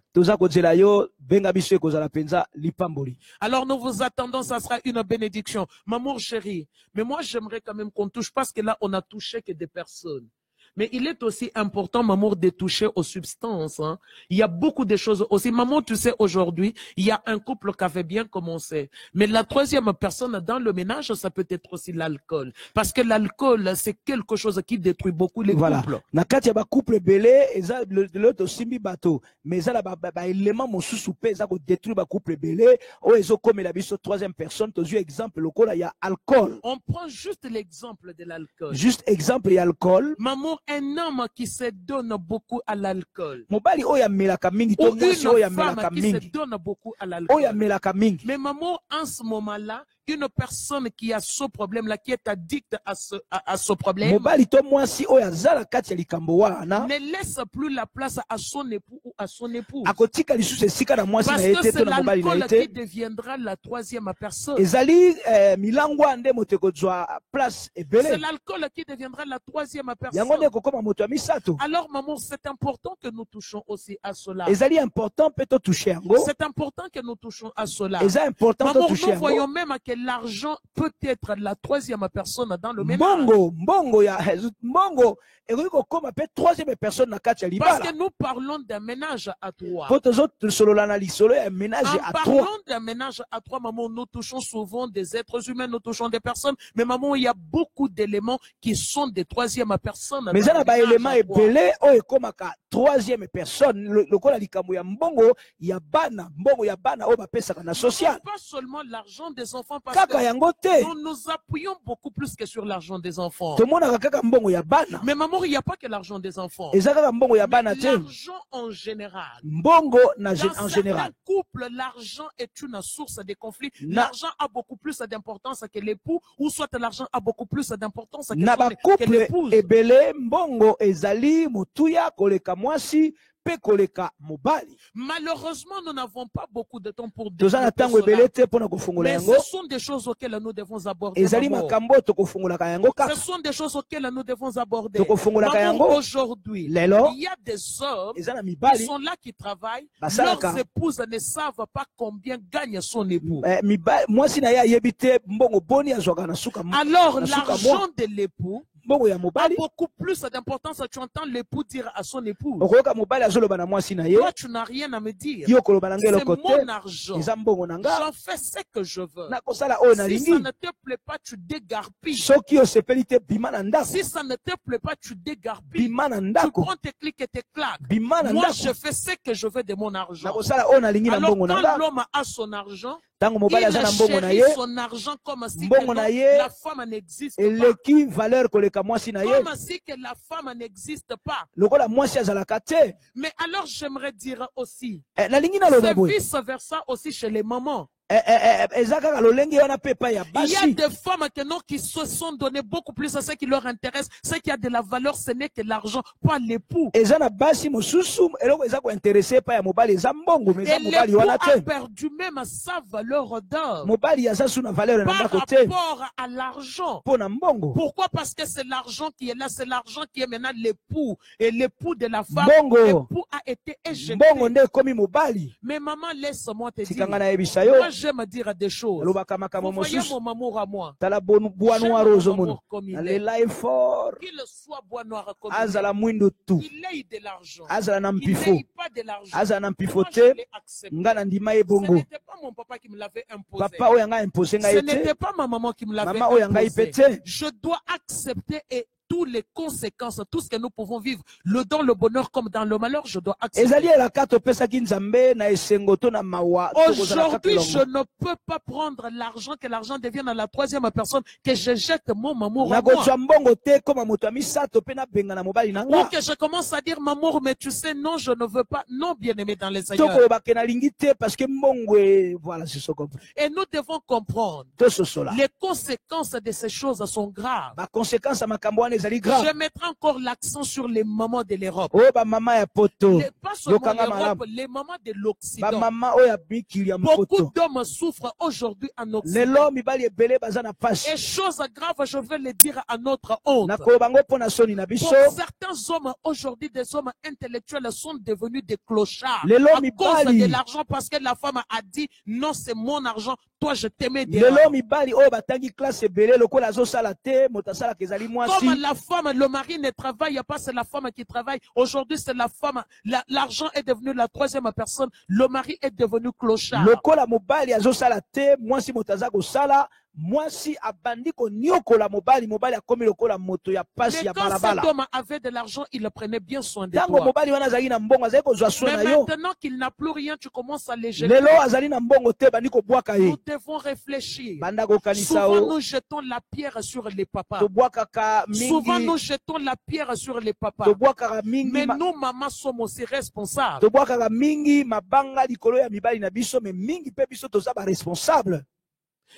Alors nous vous attendons, ça sera une bénédiction. Maman chérie, mais moi j'aimerais quand même qu'on touche, parce que là on a touché que des personnes. Mais il est aussi important, maman, de toucher aux substances. Hein. Il y a beaucoup de choses aussi. Maman, tu sais, aujourd'hui, il y a un couple qui avait bien commencé. Mais la troisième personne dans le ménage, ça peut être aussi l'alcool. Parce que l'alcool, c'est quelque chose qui détruit beaucoup les couples. Nakati ya ba couple belé, eza l'autre simbi bateau. Mais ça la ba élément mon sous-soupé, ça ko détruire ba couple belé. O ezo comme la biso troisième personne, to yeux exemple lokola ya alcool. On prend juste l'exemple de l'alcool. Juste exemple y alcool. Maman, un homme qui se donne beaucoup à l'alcool. Ou une femme qui se donne beaucoup à l'alcool. Mais maman, en ce moment-là, une personne qui a ce problème-là, qui est addict à ce problème, ne laisse plus la place à son époux ou à son épouse. Parce que c'est l'alcool qui deviendra la troisième personne. C'est l'alcool qui deviendra la troisième personne. Alors, maman, c'est important que nous touchons aussi à cela. C'est important que nous touchons à cela. Maman, nous voyons même à quel que l'argent peut être la troisième personne dans le ménage. Mbongo, troisième personne na kati ya Parce libala. que nous parlons d'un ménage à trois. Po tozolola na lisolo ya ménage En à parlant trois. d'un ménage à trois, maman, nous touchons souvent des êtres humains, nous touchons des personnes, mais maman, il y a beaucoup d'éléments qui sont des troisième personnes. Mais ça n'a pas élément ebele o ekomaka troisième personne lokola likambo ya mbongo ya bana o bapesaka na social. Pas seulement l'argent des enfants, parce Kaka yango te. que nous nous appuyons beaucoup plus que sur l'argent des enfants. Tomonaka kaka mbongo ya bana. Mais maman, il n'y a pas que l'argent des enfants. Eza kaka mbongo ya bana te. L'argent en général. Mbongo en Dans général. certains couples, l'argent est une source de conflit. Na- L'argent a beaucoup plus d'importance que l'époux, ou soit l'argent a beaucoup plus d'importance Na ba que couple l'épouse. ebele mbongo ezali motuya koleka mwasi pe koleka mobali. Malheureusement, nous n'avons pas beaucoup de temps pour Toza na développer tango cela. ebele te pona kofungola Mais yango. ce sont des choses auxquelles nous devons aborder. Ezali maman. makambo tokofungolaka yango Ce kaka. sont des choses auxquelles nous devons aborder. Tokofungolaka Maman, yango. aujourd'hui, Lelo il y a des hommes eza na qui mibali. sont là, qui travaillent. Basalaka. Leurs épouses ne savent pas combien gagne son époux. Mwasi na ye ayebi te mbongo boni azwaka na suka Alors, na suka l'argent mwa. de l'époux Mbongo ya a mobali. beaucoup plus d'importance. Tu entends l'époux dire à son épouse, Okoyoka mobali azoloba na mwasi na ye. toi, tu n'as rien à me dire. Yo koloba na ngai C'est eloko mon te. argent. Eza mbongo na nga. J'en fais ce que je veux. Nakosala oyo Si ça nalingi. ne te plaît pas, tu dégarpilles. Soki osepeli te bima na ndako. Si ça ne te plaît pas, tu dégarpilles. Bima na Tu ndako. prends tes clics et tes claques. Bima na Moi, ndako. je fais ce que je veux de mon argent. Nakosala oyo nalingi na Alors, mbongo na quand nga. l'homme a son argent, Tango mobali il aza na mbongo na ye. chérit son argent comme si que Mbongo non, na ye. la femme n'existe pas. Eleki valeur koleka mwasi na ye. Comme si que la femme n'existe pas. Lokola mwasi azalaka te. Mais alors, j'aimerais dire aussi, Nalingi naloba c'est boye. vice-versa aussi chez les mamans. Eza kaka lolenge wana pe epai ya Il y a basi. des femmes qui se sont données beaucoup plus à ce qui leur intéresse. Ce qui a de la valeur, ce n'est que l'argent, pas l'époux. Eza na basi mosusu eloko eza kointeresse epai ya mobali eza mbongo mais Et eza mobali l'époux wana a te. perdu même sa valeur d'or Mobali aza su na valeur na par ndako te rapport à l'argent. mpo na mbongo. Pourquoi? Parce que c'est l'argent qui est là, c'est l'argent qui est maintenant l'époux. Et l'époux de la femme, Mbongo. l'époux a été éjecté. Mbongo nde ekomi mobali. Mais maman, laisse-moi te dire, Tikanga na yebisa yo. moi j'aime dire des choses. Alobaka Vous makambo voyez mosusu. mon amour à moi. Tala bois J'aime noir mon ozomona. amour comme il est. Alela effort. Qu'il soit bois noir comme il Azala est. mwindo tu. Il ait de l'argent. Azala na Il mpifo. n'ait pas de l'argent. Azala na mpifo Moi, je te. l'ai accepté. Nga na ndima ye Ce bongo. n'était pas mon papa qui me l'avait imposé. Papa oyo anga impose Ce ngai n'était te. pas ma maman qui me l'avait Mama oyo anga imposé. ipete. Je dois accepter et toutes les conséquences, tout ce que nous pouvons vivre, dans le bonheur comme dans le malheur, je dois Ezali accepter. elaka topesaki nzambe na esengo to na mawa. Tokozala kaka Aujourd'hui, je elongo. ne peux pas prendre l'argent, que l'argent devienne à la troisième personne, que je jette mon amour à moi. Nakozwa mbongo te koma moto ya misato pe nabenga na mobali na Ou nga. que je commence à dire, maman, mais tu sais, non, je ne veux pas. Non, bien-aimé dans les Seigneurs. Tokoloba ke nalingi te parce que mbongo voilà c'est ça compris. Et nous devons comprendre. Tososola. Les conséquences de ces choses sont graves. Ba conséquence ya makambo wana ezali grave. Je mettrai encore l'accent sur les mamans de l'Europe. Oyo ba mama ya poto. Pas seulement Yokanga l'Europe, malamu. les mamans de Ba l'Occident. mama oyo ya bikili ya Beaucoup mpoto. d'hommes souffrent aujourd'hui en Occident. Lelo mibali ebele baza na pasi. Et chose grave, je vais le dire à notre honte. Nakoloba ngo mpo na soni na Pour biso. certains hommes, aujourd'hui, des hommes intellectuels sont devenus des clochards Lelo à cause mibali. de l'argent, parce que la femme a dit, non, c'est mon argent, toi, je t'aimais déjà. Lelo mibali oyo batangi classe ebele lokola azosala te moto asalaka ezali mwasi. Comme la femme, le mari ne travaille pas, c'est la femme qui travaille. Aujourd'hui, c'est la femme. L'argent est devenu la troisième personne. Le mari est devenu clochard. Lokola mobali azosala te mwasi moto aza kosala. Mwasi abandi koniokola mobali akomi lokola moto ya pasi Mais ya quand cet balabala. homme avait de l'argent, il prenait bien soin de Tango toi. mobali wana azali na mbongo azali kozwa soin Mais na yo. maintenant qu'il n'a plus rien, tu commences à les jeter. Lelo azali na mbongo te bandi kobwaka ye. Nous devons réfléchir. Banda kokanisa Souvent, o. nous jetons la pierre sur les papas. Tobwakaka Souvent, mingi. nous jetons la pierre sur les papas. Tobwakaka mingi. Mais nous, mamans, sommes aussi responsables. Tobwakaka mingi mabanga likolo ya mibali na biso mais mingi pe biso toza ba responsable.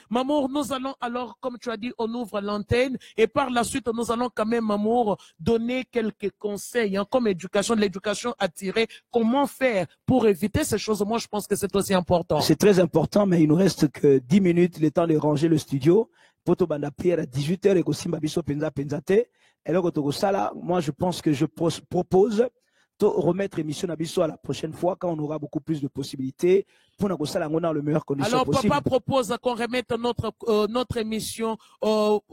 Mamour, nous allons alors, comme tu as dit, on ouvre l'antenne et par la suite, nous allons quand même, Mamour, donner quelques conseils comme éducation, l'éducation attirée. Comment faire pour éviter ces choses? Moi, je pense que c'est aussi important. C'est très important mais il nous reste que 10 minutes le temps de ranger le studio. Poto banda prière à 18h et kosimba biso penza te. Et là toko sala, moi je pense que je propose remettre émission na biso à la prochaine fois quand on aura beaucoup plus de possibilités pour nous dans le meilleures conditions Alors, possible. papa propose qu'on remette notre émission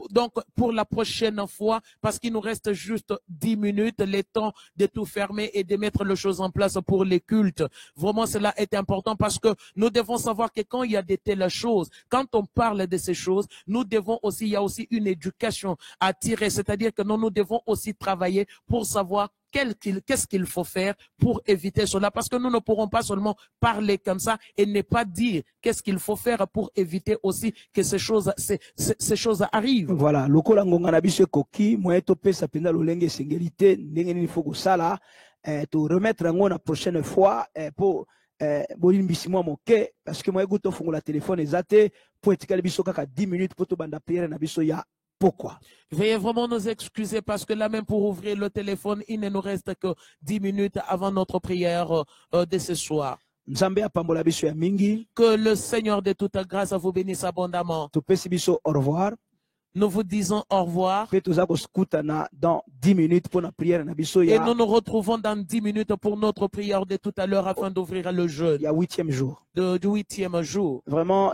donc pour la prochaine fois, parce qu'il nous reste juste 10 minutes, le temps de tout fermer et de mettre les choses en place pour les cultes. Vraiment, cela est important parce que nous devons savoir que quand il y a de telles choses, quand on parle de ces choses, nous devons aussi, il y a aussi une éducation à tirer, c'est-à-dire que nous devons aussi travailler pour savoir qu'est-ce qu'il faut faire pour éviter cela, parce que nous ne pourrons pas seulement parler comme ça et ne pas dire qu'est-ce qu'il faut faire pour éviter aussi que ces choses arrivent. Voilà, lokola ngonga na biso koki moyen to pesa penda lolenge sengelité ndenge nini faut ko sala to remettre ngo na prochaine fois pour bolimbisi mwa moke parce que moyen goto fungola téléphone ezate pour etikali biso kaka 10 minutes pour to banda prière na biso ya. Pourquoi? Veuillez vraiment nous excuser parce que là même pour ouvrir le téléphone, il ne nous reste que 10 minutes avant notre prière de ce soir. Que le Seigneur de toute grâce vous bénisse abondamment. Au revoir. Nous vous disons au revoir. Dans 10 minutes pour la prière. Et nous nous retrouvons dans 10 minutes pour notre prière de tout à l'heure afin d'ouvrir le jeûne. Il y a 8e jour. Du 8e jour. Vraiment,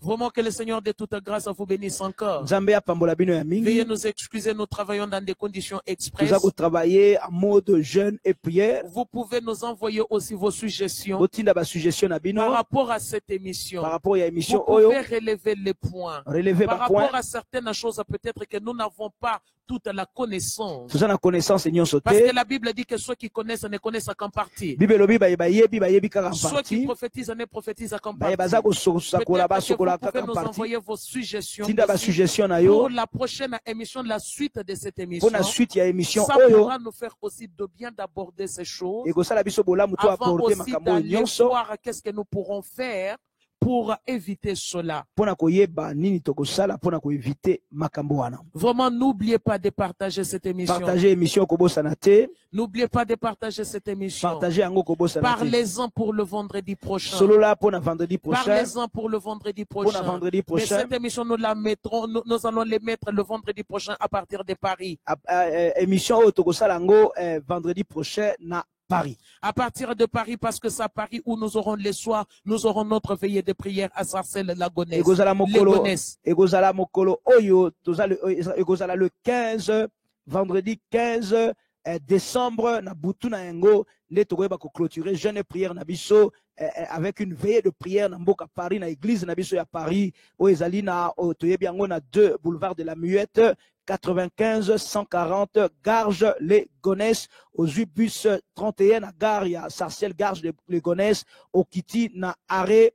Vraiment que le Seigneur de toute grâce vous bénisse encore. Veuillez nous excuser, nous travaillons dans des conditions express. Nous travailler en mode jeûne et prière. Vous pouvez nous envoyer aussi vos suggestions par rapport à cette émission. Par rapport à l'émission, vous pouvez relever les points. Par rapport point. À certaines choses, peut-être que nous n'avons pas toute la connaissance. Parce que la Bible dit que ceux qui connaissent ne connaissent qu'en partie. Ceux qui prophétisent ne prophétisent qu'en partie. Peut-être que vous pouvez nous envoyer vos suggestions pour la prochaine émission, la suite de cette émission. Ça pourra nous faire aussi de bien d'aborder ces choses. Avant aussi d'aller voir qu'est-ce que nous pourrons faire pour éviter cela. Vraiment, n'oubliez pas de partager cette émission. N'oubliez pas de partager cette émission. Parlez-en pour le vendredi prochain. Parlez-en pour le vendredi prochain. Mais cette émission, nous la mettrons, nous allons les mettre le vendredi prochain à partir de Paris. Émission vendredi prochain na Paris. À partir de Paris, parce que c'est à Paris où nous aurons les soirs, nous aurons notre veillée de prière à Sarcelles-la-Gonesse. Le 15, vendredi 15 décembre, na butu na yango, les togoye bako clôturer jeûne prière na biso avec une veillée de prière na mboka Paris na église na biso ya Paris, o ezali na toyebi yango na 2 boulevard de la Muette. 95 140 Garges les Gonesse, aux 8 bus 31 à gare, il y a Sarcelles Garges les Gonesse, au Kitty na arrêt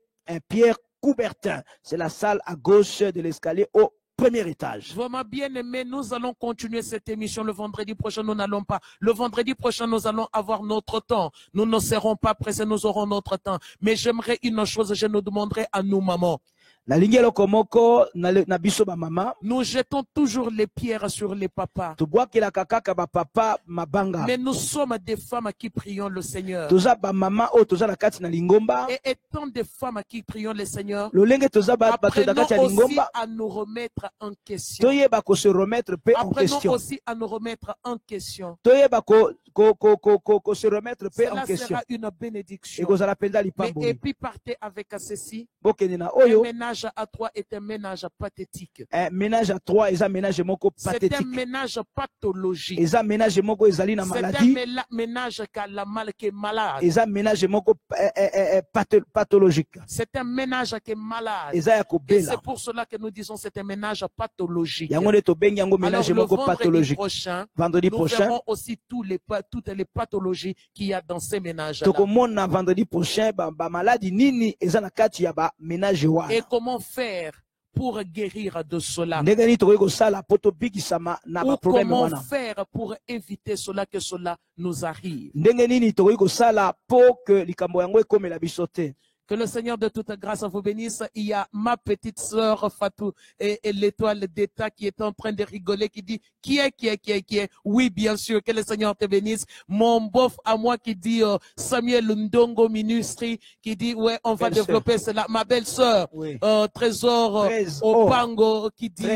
Pierre Coubertin. C'est la salle à gauche de l'escalier au premier étage. Vraiment bien aimé, nous allons continuer cette émission le vendredi prochain. Nous n'allons pas. Le vendredi prochain, nous allons avoir notre temps. Nous ne serons pas pressés, nous aurons notre temps. Mais j'aimerais une chose, je nous demanderai à nous, maman. Nous jetons toujours les pierres sur les papas. Mais nous sommes des femmes qui prions le Seigneur. Et étant des femmes qui prions le Seigneur, apprenons aussi à nous remettre en question. Apprenons aussi à nous remettre en question. Cela sera une bénédiction. Et puis partez avec ceci. Un ménage à trois est un ménage pathétique. Un ménage à trois est un ménage pathétique. C'est un ménage pathologique. C'est un ménage maladie. C'est un ménage qui est malade. C'est un ménage pathologique. C'est un ménage qui est malade. Et c'est pour cela que nous disons c'est un ménage pathologique. Alors le vendredi prochain, nous verrons aussi toutes les pathologies qu'il y a dans ces ménages-là. Vendredi prochain, et comment faire pour guérir de cela? Ou comment faire pour éviter cela, que cela nous arrive? Que le Seigneur de toute grâce vous bénisse. Il y a ma petite sœur Fatou et l'étoile d'État qui est en train de rigoler, qui dit, qui est? Oui, bien sûr, que le Seigneur te bénisse. Mon bof à moi qui dit, Samuel Ndongo Ministry, qui dit, ouais, on va développer cela. Ma belle sœur, Oui. Trésor Opango, qui dit,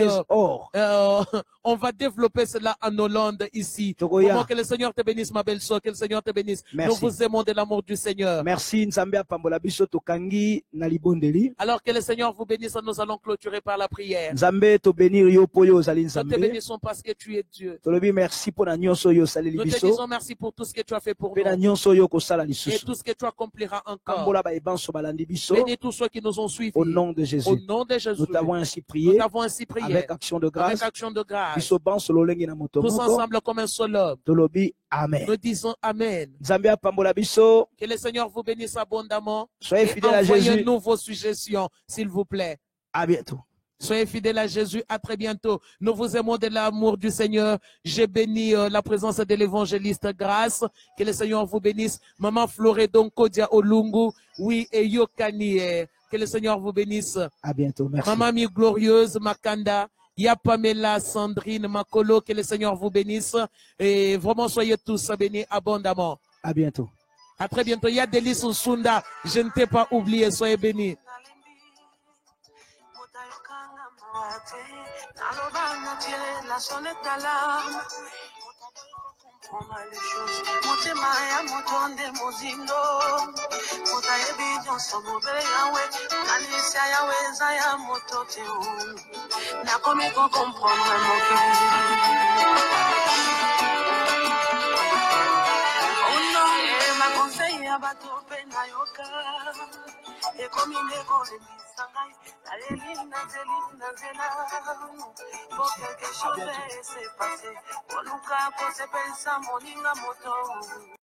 on va développer cela en Hollande ici. Comment que le Seigneur te bénisse, ma belle sœur, que le Seigneur te bénisse. Merci. Nous vous aimons de l'amour du Seigneur. Merci, Nzambe apambola biso tokangi na libondeli. Alors que le Seigneur vous bénisse, nous allons clôturer par la prière. Nzambe to bénir yo po yo ozali Nous te Nzambe. bénissons parce que tu es Dieu. Tolobi merci pour na nyonso yo saleli Nous te biso. disons merci pour tout ce que tu as fait pour Pe na nous nyonso yo kosala et lisusu. tout ce que tu accompliras encore. Kambola ba ebanso balandi biso. Bénis tous ceux qui nous ont suivis. Au nom de Jésus. Au nom de Jésus. Nous t'avons ainsi Nous prié t'avons ainsi prié avec action de avec grâce. action de grâce. Biso banso lolengi na moto Tous moko. ensemble comme un seul homme. Tolobi amen. Nous disons Amen. Nzambe apambola biso. Que le Seigneur vous bénisse abondamment. Soyez Et fidèles à Jésus. envoyez-nous vos suggestions, s'il vous plaît. À bientôt. Soyez fidèles à Jésus. À très bientôt. Nous vous aimons de l'amour du Seigneur. J'ai béni la présence de l'évangéliste Grâce. Que le Seigneur vous bénisse. Maman Floredon Kodia Olungu. Oui, et Yokani. Que le Seigneur vous bénisse. À bientôt. Merci. Maman Mi Glorieuse Makanda. Ya Pamela, Sandrine, Makolo. Que le Seigneur vous bénisse. Et vraiment, soyez tous bénis abondamment. À bientôt. À très bientôt. Il y a Delis Sunda. Je ne t'ai pas oublié. Soyez bénis. Et comme il est bon, pour quelque chose s'est passé. Pour nous, quand on se pense à mon moto.